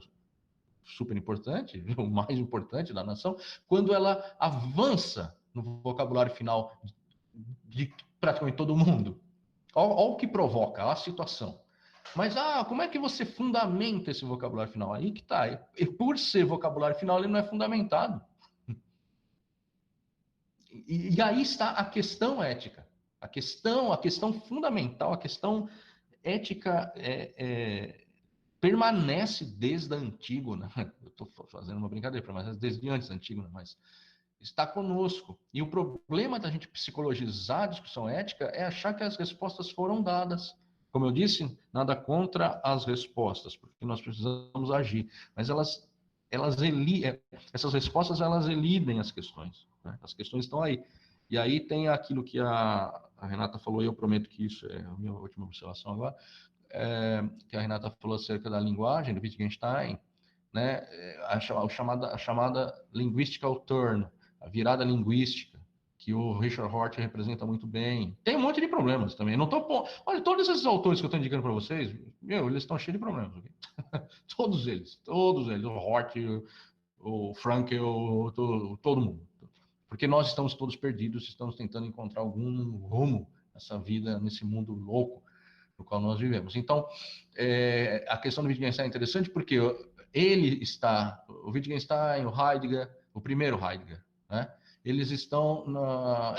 super importante, o mais importante da nação, quando ela avança no vocabulário final de praticamente todo mundo. Olha o que provoca, olha a situação. Mas, como é que você fundamenta esse vocabulário final? Aí que tá. E por ser vocabulário final, ele não é fundamentado. E aí está a questão ética. A questão fundamental, a questão ética permanece desde antigo, né? Eu estou fazendo uma brincadeira, permanece desde antes antigo, né? Mas está conosco. E o problema da gente psicologizar a discussão ética é achar que as respostas foram dadas. Como eu disse, nada contra as respostas, porque nós precisamos agir. Mas essas respostas, elas elidem as questões. Né? As questões estão aí. E aí tem aquilo que a Renata falou, e eu prometo que isso é a minha última observação agora, que a Renata falou acerca da linguagem, do Wittgenstein, né? a chamada linguística turn, a virada linguística, que o Richard Hort representa muito bem. Tem um monte de problemas também. Não tô, olha, todos esses autores que eu estou indicando para vocês, eles estão cheios de problemas. Okay? todos eles. O Hort, o Frankel, todo mundo. Porque nós estamos todos perdidos, estamos tentando encontrar algum rumo nessa vida, nesse mundo louco no qual nós vivemos. Então, a questão do Wittgenstein é interessante porque o Wittgenstein, o Heidegger, o primeiro Heidegger, né? Eles estão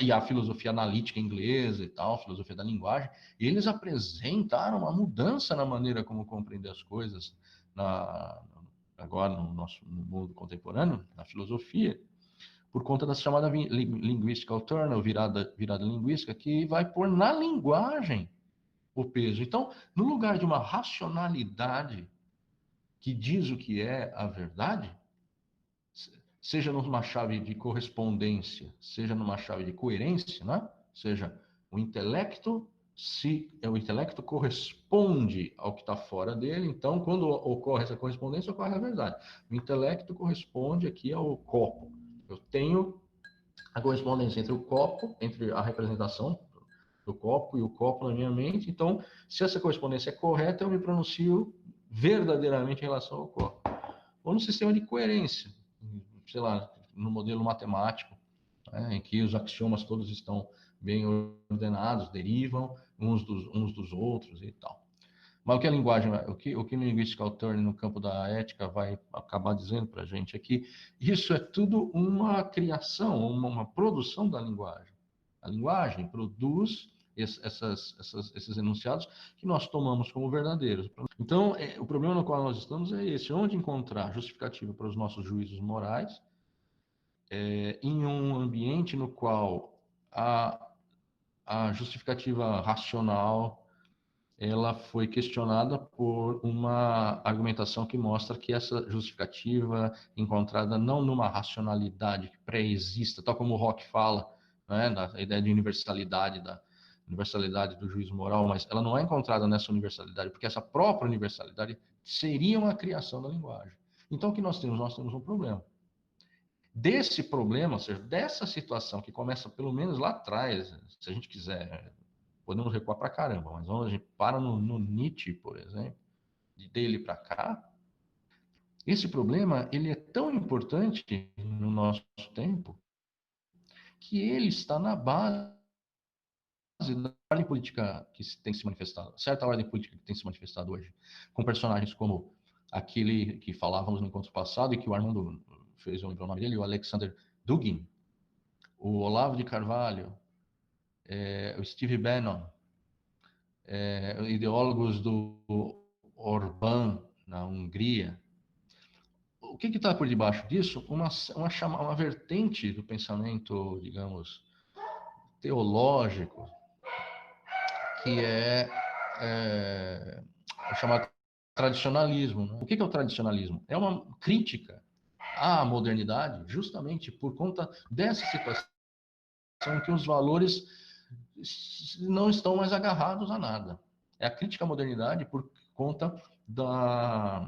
e a filosofia analítica inglesa e tal, a filosofia da linguagem, eles apresentaram uma mudança na maneira como compreender as coisas agora no nosso mundo contemporâneo, na filosofia, por conta da chamada linguística alterna, ou virada linguística, que vai pôr na linguagem o peso. Então, no lugar de uma racionalidade que diz o que é a verdade, seja numa chave de correspondência, seja numa chave de coerência, né? Seja o intelecto corresponde ao que está fora dele, então, quando ocorre essa correspondência, ocorre a verdade. O intelecto corresponde aqui ao copo. Eu tenho a correspondência entre o copo, entre a representação do copo e o copo na minha mente. Então, se essa correspondência é correta, eu me pronuncio verdadeiramente em relação ao copo. Ou no sistema de coerência, sei lá, no modelo matemático, né, em que os axiomas todos estão bem ordenados, derivam uns dos outros e tal. Mas o que a linguagem, o que o linguística alterna no campo da ética vai acabar dizendo para a gente é que isso é tudo uma criação, uma produção da linguagem. A linguagem produz esses enunciados que nós tomamos como verdadeiros. Então, o problema no qual nós estamos é esse: onde encontrar justificativa para os nossos juízos morais em um ambiente no qual a justificativa racional ela foi questionada por uma argumentação que mostra que essa justificativa encontrada não numa racionalidade que pré-exista, tal como o Locke fala, né, da ideia de universalidade, da universalidade do juízo moral, mas ela não é encontrada nessa universalidade, porque essa própria universalidade seria uma criação da linguagem. Então, o que nós temos? Nós temos um problema. Desse problema, ou seja, dessa situação que começa pelo menos lá atrás, se a gente quiser, podemos recuar para caramba, mas a gente para no Nietzsche, por exemplo, dele para cá, esse problema ele é tão importante no nosso tempo que ele está na base da ordem política que tem se manifestado, certa ordem política que tem se manifestado hoje, com personagens como aquele que falávamos no encontro passado e que o Armando fez eu lembrar o nome dele, o Alexander Dugin, o Olavo de Carvalho, o Steve Bannon, ideólogos do Orbán na Hungria, o que está por debaixo disso? Uma vertente do pensamento, digamos, teológico, que é o chamado tradicionalismo. Né? O que é o tradicionalismo? É uma crítica à modernidade, justamente por conta dessa situação em que os valores não estão mais agarrados a nada. É a crítica à modernidade por conta da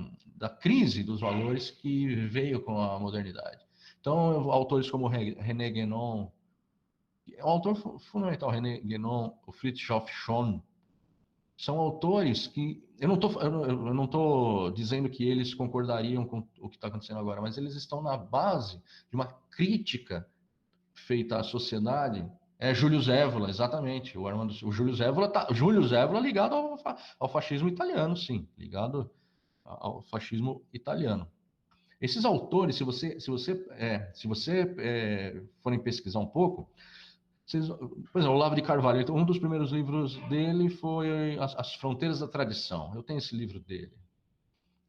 crise dos valores que veio com a modernidade. Então, autores como René Guénon, o autor fundamental, René Guénon, o Fritjof Schuon, são autores que eu não tô dizendo que eles concordariam com o que está acontecendo agora, mas eles estão na base de uma crítica feita à sociedade. Júlio Zévola, exatamente. O Júlio Zévola ligado ao fascismo italiano, sim, ligado ao fascismo italiano. Esses autores, se você forem pesquisar um pouco, por exemplo, o Olavo de Carvalho, um dos primeiros livros dele foi As Fronteiras da Tradição. Eu tenho esse livro dele.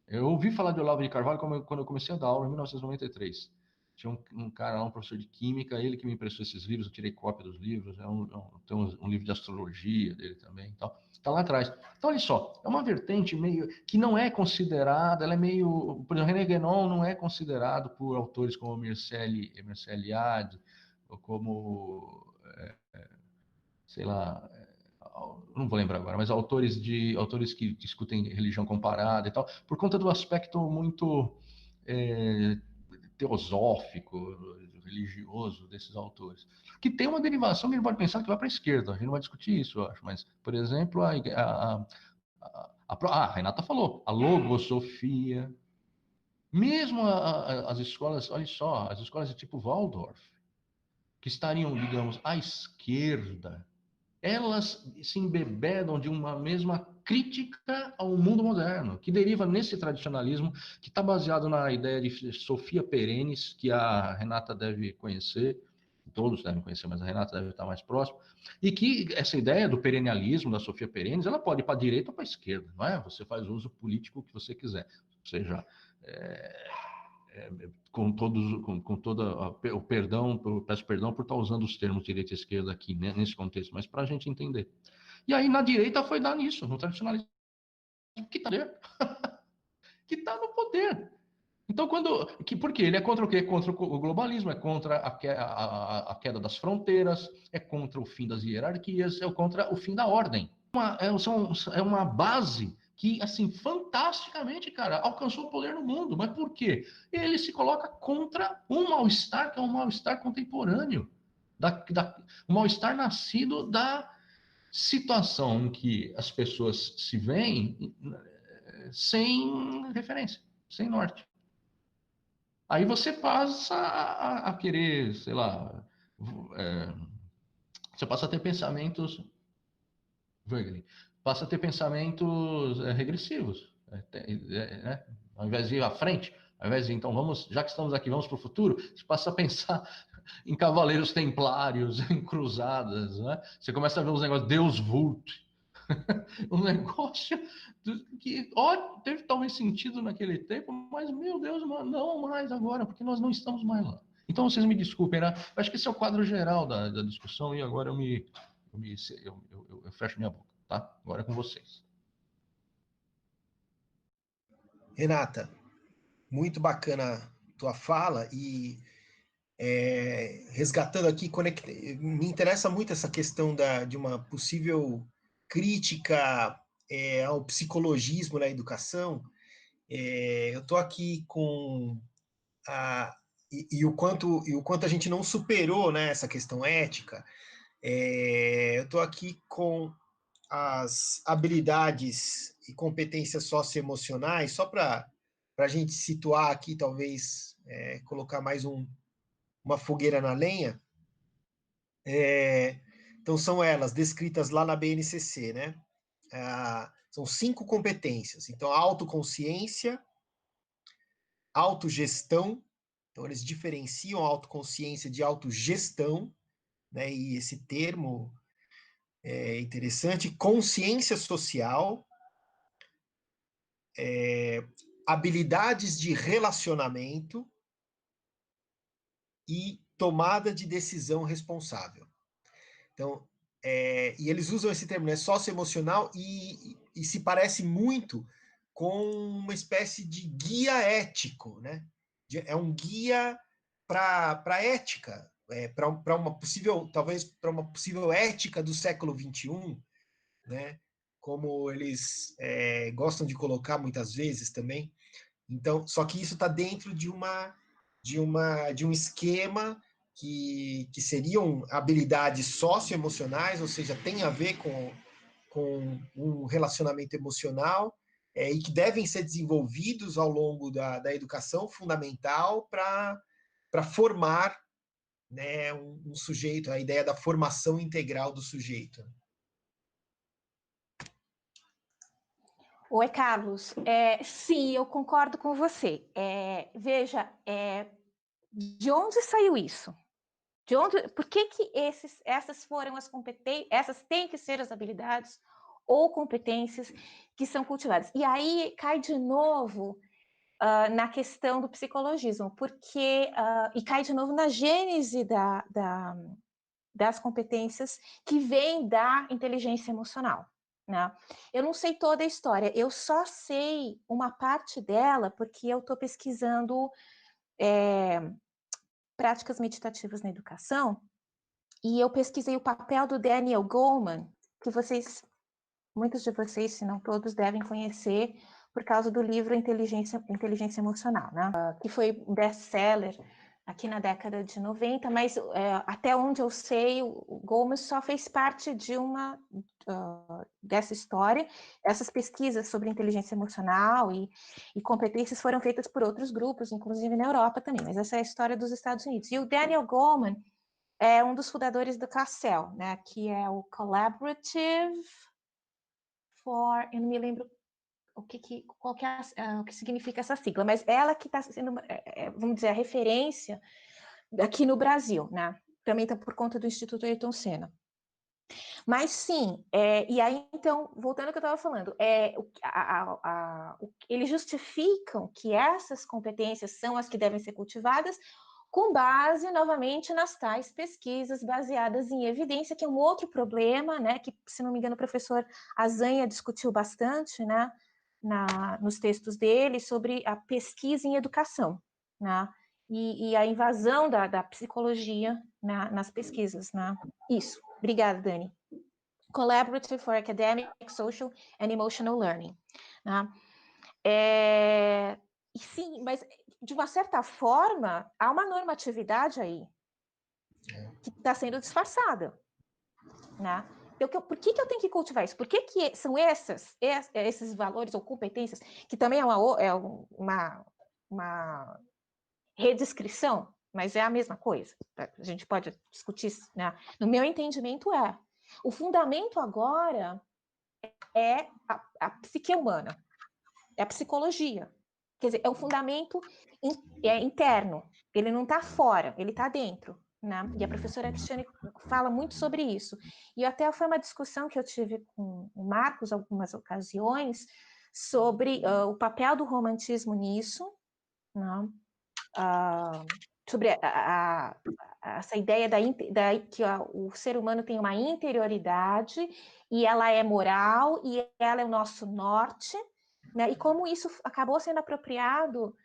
Eu ouvi falar de Olavo de Carvalho quando eu comecei a dar aula, em 1993. Tinha um cara lá, um professor de química, ele que me emprestou esses livros, eu tirei cópia dos livros, tem um livro de astrologia dele também, está lá atrás. Então, olha só, é uma vertente meio que não é considerada, ela é meio... Por exemplo, René Guénon não é considerado por autores como Mircea Eliade, ou como... sei lá, não vou lembrar agora, mas autores que discutem religião comparada e tal, por conta do aspecto muito teosófico, religioso desses autores, que tem uma derivação que a gente pode pensar que vai para a esquerda. A gente não vai discutir isso, eu acho, mas, por exemplo, a Renata falou, a logosofia, mesmo as escolas, olha só, as escolas de tipo Waldorf, que estariam, digamos, à esquerda, elas se embebedam de uma mesma crítica ao mundo moderno, que deriva nesse tradicionalismo, que está baseado na ideia de Sofia Perennis, que a Renata deve conhecer, todos devem conhecer, mas a Renata deve estar mais próxima, e que essa ideia do perennialismo da Sofia Perennis, ela pode ir para a direita ou para a esquerda, não é? Você faz o uso político que você quiser, ou seja, com todo o perdão, peço perdão por estar usando os termos direita e esquerda aqui, né, nesse contexto, mas para a gente entender. E aí na direita foi dar nisso, no tradicionalismo, que está no poder. Então, por quê? Ele é contra o quê? Contra o globalismo, é contra a queda das fronteiras, é contra o fim das hierarquias, é contra o fim da ordem. É uma base que, assim, fantasticamente, cara, alcançou o poder no mundo. Mas por quê? Ele se coloca contra um mal-estar, que é um mal-estar contemporâneo. Um mal-estar nascido da situação em que as pessoas se veem sem referência, sem norte. Aí você passa a querer, sei lá, você passa a ter pensamentos, passa a ter pensamentos regressivos, né? Ao invés de ir à frente, ao invés de, então, já que estamos aqui, vamos para o futuro, você passa a pensar em cavaleiros templários, em cruzadas, né? Você começa a ver uns negócios, Deus Vult, um negócio que teve talvez sentido naquele tempo, mas, meu Deus, não mais agora, porque nós não estamos mais lá. Então, vocês me desculpem, né? Eu acho que esse é o quadro geral da discussão e agora eu fecho minha boca, tá? Agora é com vocês. Renata, muito bacana tua fala e resgatando aqui, me interessa muito essa questão de uma possível crítica ao psicologismo na educação. Eu estou aqui com o quanto a gente não superou, né, essa questão ética. Eu estou aqui com as habilidades e competências socioemocionais, só para a gente situar aqui, talvez colocar mais uma fogueira na lenha. Então, são elas descritas lá na BNCC, né? São 5 competências. Então, a autoconsciência, autogestão, então eles diferenciam a autoconsciência de autogestão, né? E esse termo é interessante. Consciência social, habilidades de relacionamento e tomada de decisão responsável. Então, e eles usam esse termo, né, socioemocional, e se parece muito com uma espécie de guia ético, né? É um guia para ética, para uma possível, talvez para uma possível ética do século XXI, né? Como eles gostam de colocar muitas vezes também. Então, só que isso está dentro de um esquema que seriam habilidades socioemocionais, ou seja, tem a ver com um relacionamento emocional, e que devem ser desenvolvidos ao longo da educação fundamental para formar, né, um sujeito, a ideia da formação integral do sujeito. Oi, Carlos. Sim, eu concordo com você. Veja, de onde saiu isso? Por que essas foram as competências? Essas têm que ser as habilidades ou competências que são cultivadas. E aí cai de novo na questão do psicologismo, porque e cai de novo na gênese das competências que vem da inteligência emocional. Né? Eu não sei toda a história, eu só sei uma parte dela porque eu estou pesquisando práticas meditativas na educação, e eu pesquisei o papel do Daniel Goleman, que muitos de vocês, se não todos, devem conhecer por causa do livro Inteligência Emocional, né? Que foi um best-seller aqui na década de 90, mas até onde eu sei, o Goleman só fez parte dessa história. Essas pesquisas sobre inteligência emocional e competências foram feitas por outros grupos, inclusive na Europa também, mas essa é a história dos Estados Unidos. E o Daniel Goleman é um dos fundadores do CACEL, né, que é o Collaborative for... Eu não me lembro o que significa essa sigla, mas ela que está sendo, vamos dizer, a referência aqui no Brasil, né? Também está por conta do Instituto Ayrton Senna. Mas sim, e aí, então, voltando ao que eu estava falando, eles justificam que essas competências são as que devem ser cultivadas com base, novamente, nas tais pesquisas baseadas em evidência, que é um outro problema, né, que, se não me engano, o professor Azanha discutiu bastante, né, nos textos dele, sobre a pesquisa em educação, né, e a invasão da psicologia nas pesquisas, né. Isso. Obrigada, Dani. Collaborative for Academic, Social and Emotional Learning. Né? E sim, mas de uma certa forma, há uma normatividade aí que está sendo disfarçada. Né? Então, por que eu tenho que cultivar isso? Por que são esses valores ou competências, que também é uma redescrição, mas é a mesma coisa. A gente pode discutir isso, né? No meu entendimento, o fundamento agora é a psique humana, é a psicologia. Quer dizer, é o fundamento interno, ele não está fora, ele está dentro. Né? E a professora Cristiane fala muito sobre isso. E até foi uma discussão que eu tive com o Marcos algumas ocasiões sobre o papel do romantismo nisso, né? Sobre essa ideia que o ser humano tem uma interioridade e ela é moral e ela é o nosso norte, né? E como isso acabou sendo apropriado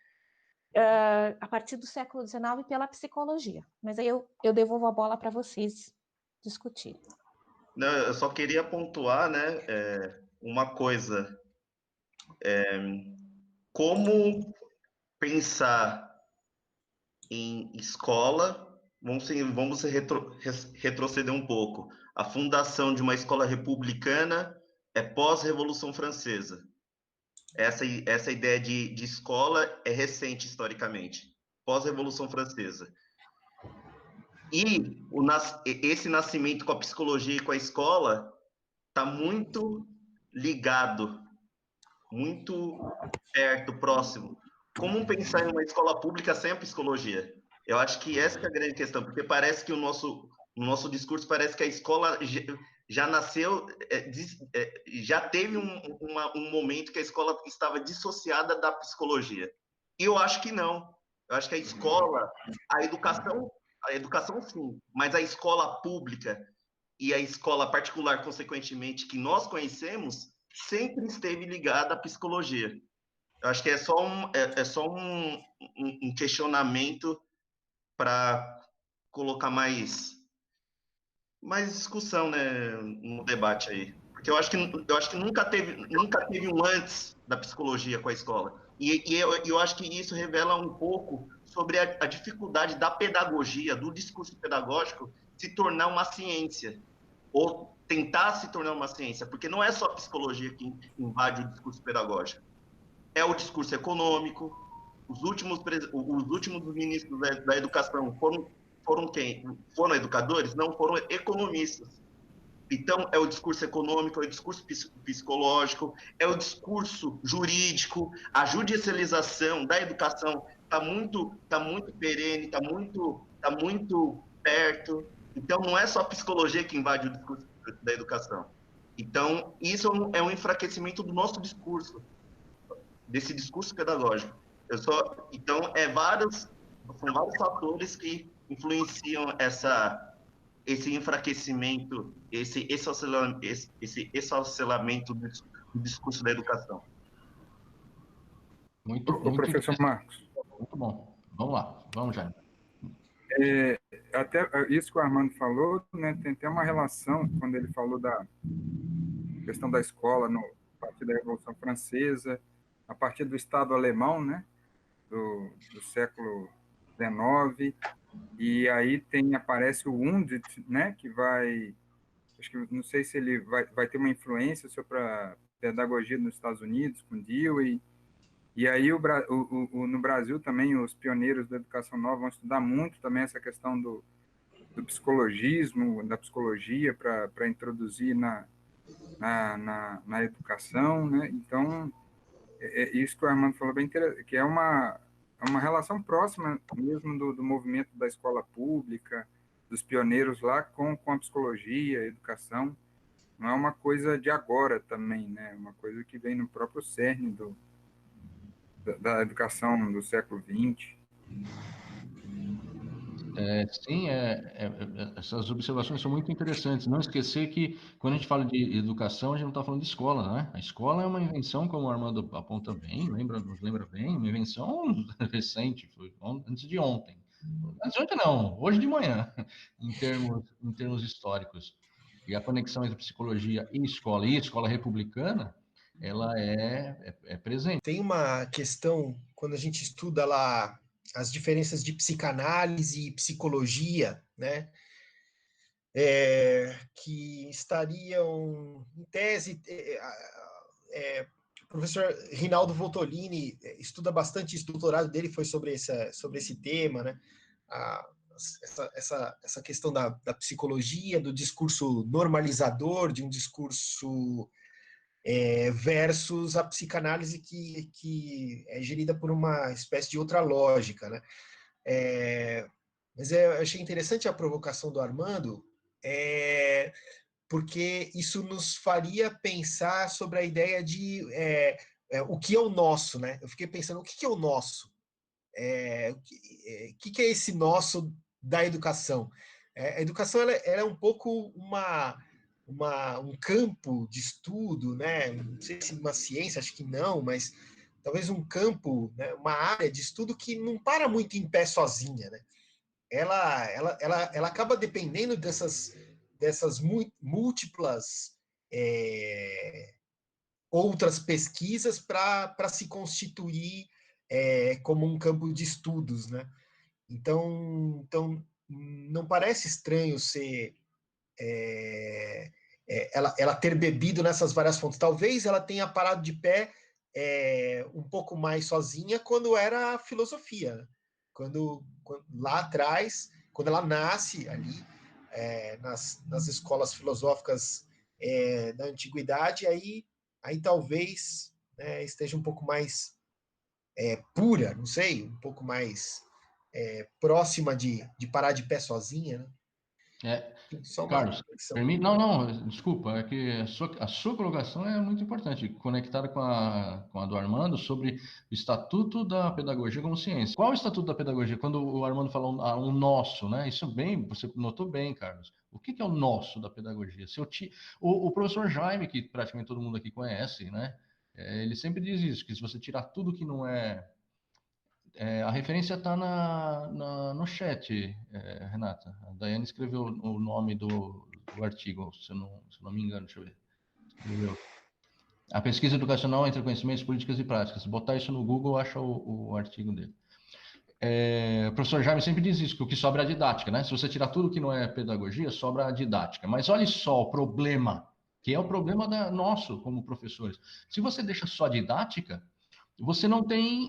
a partir do século XIX pela psicologia. Mas aí eu devolvo a bola para vocês discutirem. Não, eu só queria pontuar, né, uma coisa. Como pensar em escola, vamos retroceder um pouco. A fundação de uma escola republicana é pós-Revolução Francesa. Essa ideia de escola é recente historicamente, pós-Revolução Francesa. E esse nascimento com a psicologia e com a escola está muito ligado, muito perto, próximo. Como pensar em uma escola pública sem a psicologia? Eu acho que essa é a grande questão, porque parece que no nosso discurso parece que a escola já nasceu, já teve um momento que a escola estava dissociada da psicologia. E eu acho que não. Eu acho que a escola, a educação sim, mas a escola pública e a escola particular, consequentemente, que nós conhecemos, sempre esteve ligada à psicologia. Eu acho que é só um questionamento para colocar mais discussão, né, no debate aí. Porque eu acho que nunca teve um antes da psicologia com a escola. E eu acho que isso revela um pouco sobre a dificuldade da pedagogia, do discurso pedagógico, se tornar uma ciência, ou tentar se tornar uma ciência, porque não é só a psicologia que invade o discurso pedagógico. É o discurso econômico. Os últimos ministros da educação foram quem? Foram educadores? Não, foram economistas. Então, é o discurso econômico, é o discurso psicológico, é o discurso jurídico, a judicialização da educação está muito perene, está muito perto. Então, não é só a psicologia que invade o discurso da educação. Então, isso é um enfraquecimento do nosso discurso, desse discurso pedagógico. Então, são vários fatores que influenciam esse enfraquecimento, esse oscilamento do discurso da educação. Muito professor Marcos. Muito bom. Vamos lá, vamos já. Até isso que o Armando falou, né, tem até uma relação, quando ele falou da questão da escola a partir da Revolução Francesa, a partir do Estado alemão, né, do século XIX, e aí aparece o Undit, né, que vai, acho que não sei se ele vai ter uma influência sobre a pedagogia nos Estados Unidos, com Dewey, e aí no Brasil também os pioneiros da educação nova vão estudar muito também essa questão do psicologismo, da psicologia para introduzir na educação, né? Então, isso que o Armando falou bem interessante, que é uma relação próxima mesmo do movimento da escola pública, dos pioneiros lá com a psicologia, a educação. Não é uma coisa de agora também, né? É uma coisa que vem no próprio cerne da educação do século XX. Sim, essas observações são muito interessantes. Não esquecer que, quando a gente fala de educação, a gente não está falando de escola, né? A escola é uma invenção, como o Armando aponta bem, nos lembra bem, uma invenção recente, foi antes de ontem. Antes de ontem não, hoje de manhã, em termos históricos. E a conexão entre psicologia e escola republicana, ela é presente. Tem uma questão, quando a gente estuda lá as diferenças de psicanálise e psicologia, né? Que estariam, em tese, o professor Rinaldo Voltolini estuda bastante, o doutorado dele foi sobre esse tema, né? Essa questão da psicologia, do discurso normalizador, de um discurso versus a psicanálise que é gerida por uma espécie de outra lógica, né? Mas eu achei interessante a provocação do Armando, porque isso nos faria pensar sobre a ideia de o que é o nosso, né? Eu fiquei pensando, o que é o nosso? O que é esse nosso da educação? A educação ela é um pouco um campo de estudo, né? Não sei se uma ciência, acho que não, mas talvez um campo, né? Uma área de estudo que não para muito em pé sozinha, né? Ela acaba dependendo dessas múltiplas outras pesquisas para se constituir como um campo de estudos, né? Então não parece estranho ser ela ter bebido nessas várias fontes. Talvez ela tenha parado de pé um pouco mais sozinha quando era a filosofia, né? Quando lá atrás, quando ela nasce ali nas escolas filosóficas da antiguidade, aí talvez esteja um pouco mais pura, não sei, um pouco mais próxima de parar de pé sozinha, né? Só uma Carlos, reflexão. não, desculpa, é que a sua colocação é muito importante, conectada com a do Armando sobre o Estatuto da Pedagogia como ciência. Qual é o Estatuto da Pedagogia? Quando o Armando fala um nosso, né? Isso bem, você notou bem, Carlos. O que é o nosso da pedagogia? O professor Jaime, que praticamente todo mundo aqui conhece, né? Ele sempre diz isso, que se você tirar tudo que não é a referência está no chat, Renata. A Daiane escreveu o nome do artigo, se eu não me engano, deixa eu ver. Escreveu. A pesquisa educacional entre conhecimentos, políticas e práticas. Se botar isso no Google, acha o artigo dele. O professor Jaime sempre diz isso, que o que sobra é a didática, né? Se você tirar tudo que não é pedagogia, sobra a didática. Mas olha só o problema, que é o problema nosso como professores. Se você deixa só a didática, você não tem,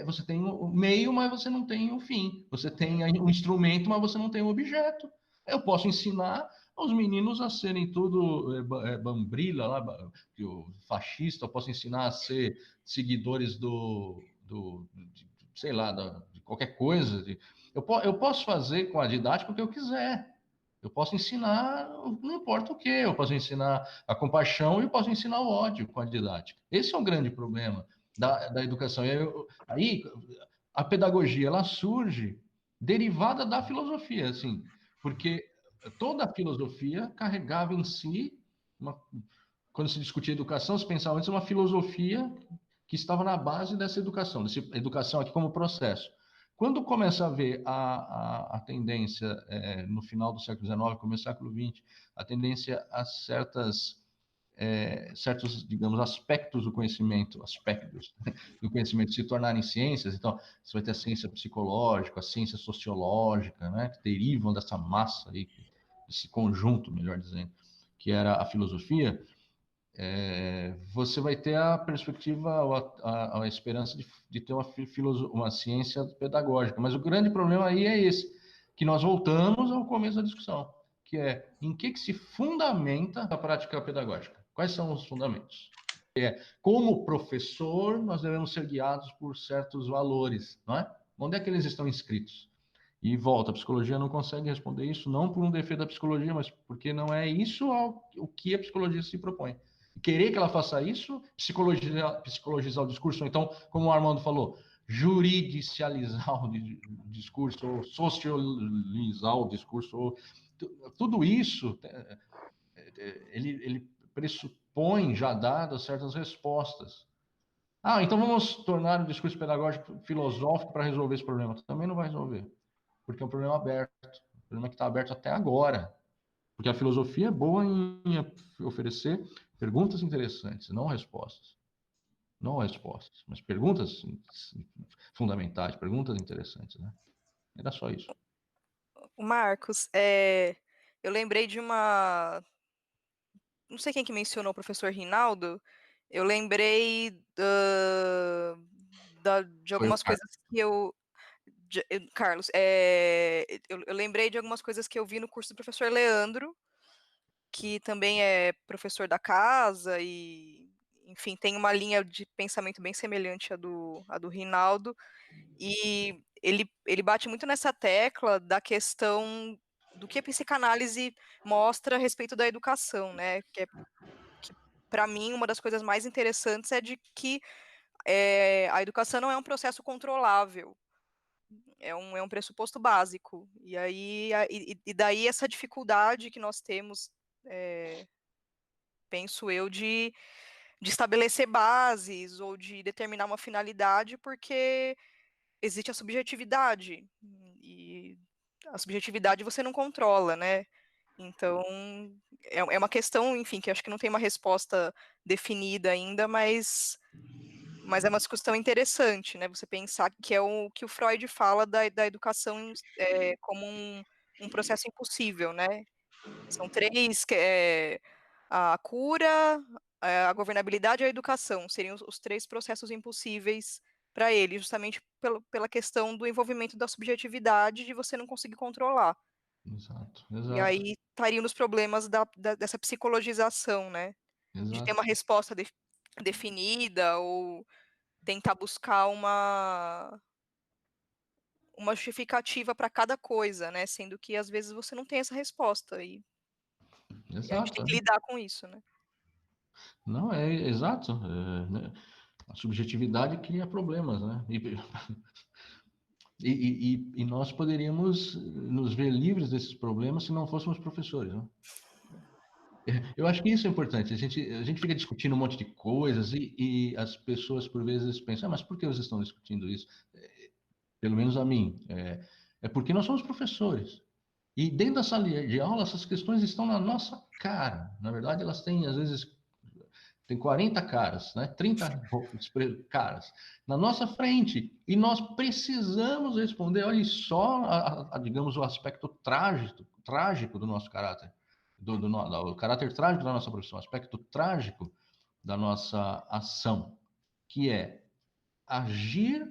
você tem o meio, mas você não tem o fim. Você tem o instrumento, mas você não tem o objeto. Eu posso ensinar os meninos a serem tudo bambrila, lá, o fascista, eu posso ensinar a ser seguidores sei lá, de qualquer coisa. Eu posso fazer com a didática o que eu quiser. Eu posso ensinar, não importa o que, eu posso ensinar a compaixão e eu posso ensinar o ódio com a didática. Esse é o grande problema da educação. Aí a pedagogia ela surge derivada da filosofia, assim, porque toda a filosofia carregava em si, quando se discutia educação, se pensava antes uma filosofia que estava na base dessa educação aqui como processo. Quando começa a ver a tendência, no final do século XIX, começo do século XX, a tendência a certos, digamos, aspectos do conhecimento se tornarem ciências, então você vai ter a ciência psicológica, a ciência sociológica, né, que derivam dessa massa aí, desse conjunto, melhor dizendo, que era a filosofia. Você vai ter a perspectiva, a esperança de ter uma ciência pedagógica. Mas o grande problema aí é esse, que nós voltamos ao começo da discussão, que é em que se fundamenta a prática pedagógica? Quais são os fundamentos? Como professor, nós devemos ser guiados por certos valores, não é? Onde é que eles estão inscritos? E volta, a psicologia não consegue responder isso, não por um defeito da psicologia, mas porque não é isso o que a psicologia se propõe. Querer que ela faça isso, psicologizar o discurso, ou então, como o Armando falou, juridicializar o discurso, ou socializar o discurso, ou, tudo isso, ele pressupõe já dadas certas respostas. Então vamos tornar o discurso pedagógico filosófico para resolver esse problema. Também não vai resolver, porque é um problema aberto, um problema que está aberto até agora. Porque a filosofia é boa em oferecer perguntas interessantes, não respostas. Não respostas, mas perguntas fundamentais, perguntas interessantes, né? Era só isso. Marcos, eu lembrei de uma... Não sei quem que mencionou o professor Rinaldo. Eu lembrei de algumas coisas que Carlos, eu lembrei de algumas coisas que eu vi no curso do professor Leandro, que também é professor da casa e, enfim, tem uma linha de pensamento bem semelhante à do Rinaldo, e ele bate muito nessa tecla da questão do que a psicanálise mostra a respeito da educação, né? Que para mim, uma das coisas mais interessantes é de que a educação não é um processo controlável, é um pressuposto básico. E aí e daí essa dificuldade que nós temos, penso eu, de estabelecer bases ou de determinar uma finalidade, porque existe a subjetividade, e a subjetividade você não controla, né? Então, é uma questão, enfim, que acho que não tem uma resposta definida ainda, mas é uma discussão interessante, né? Você pensar que é o que o Freud fala da educação como um processo impossível, né? São três, a cura, a governabilidade e a educação, seriam os três processos impossíveis para ele, justamente pela questão do envolvimento da subjetividade, de você não conseguir controlar. Exato. E aí estariam os problemas dessa psicologização, né? Exato. De ter uma resposta definida ou tentar buscar uma uma justificativa para cada coisa, né? Sendo que às vezes você não tem essa resposta e a gente Exato. tem que lidar com isso, né? Não, é exato. Né? A subjetividade cria problemas, né? E nós poderíamos nos ver livres desses problemas se não fôssemos professores, né? Eu acho que isso é importante. A gente fica discutindo um monte de coisas e as pessoas, por vezes, pensam, mas por que vocês estão discutindo isso? Pelo menos a mim. É porque nós somos professores. E dentro da sala de aula, essas questões estão na nossa cara. Na verdade, elas têm, às vezes, tem 40 caras, né? 30 caras na nossa frente. E nós precisamos responder. Olha só, digamos, o aspecto trágico do nosso caráter. O caráter trágico da nossa profissão, o aspecto trágico da nossa ação, que é agir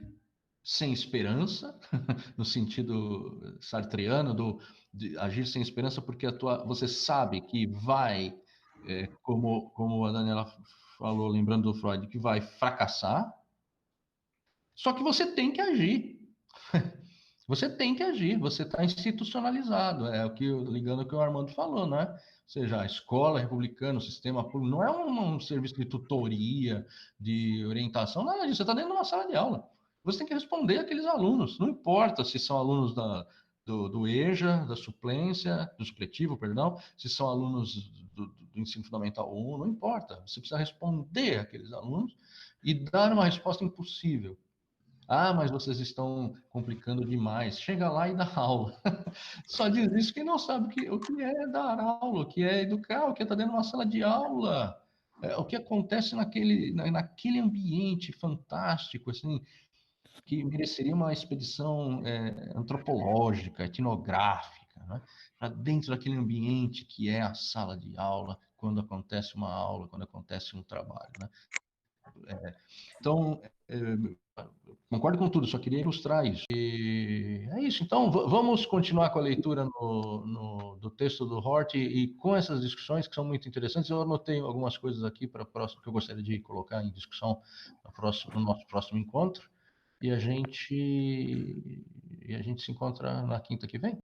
sem esperança, no sentido sartreano de agir sem esperança, porque você sabe que vai, como a Daniela falou, lembrando do Freud, que vai fracassar, só que você tem que agir. Você tem que agir, você está institucionalizado, é o que, ligando ao que o Armando falou, né? Ou seja, a escola republicana, o sistema público, não é um serviço de tutoria, de orientação, nada disso, você está dentro de uma sala de aula. Você tem que responder àqueles alunos, não importa se são alunos do EJA, da suplência, do supletivo, perdão, se são alunos do ensino fundamental 1, não importa, você precisa responder àqueles alunos e dar uma resposta impossível. Ah, mas vocês estão complicando demais. Chega lá e dá aula. Só diz isso quem não sabe o que é dar aula, o que é educar, o que é estar dentro de uma sala de aula. O que acontece naquele ambiente fantástico, assim, que mereceria uma expedição antropológica, etnográfica, né? Para dentro daquele ambiente que é a sala de aula, quando acontece uma aula, quando acontece um trabalho, né? Então, concordo com tudo, só queria ilustrar isso. E é isso. Então, vamos continuar com a leitura do texto do Hort e com essas discussões que são muito interessantes. Eu anotei algumas coisas aqui para próximo que eu gostaria de colocar em discussão no nosso próximo encontro. E a gente se encontra na quinta que vem.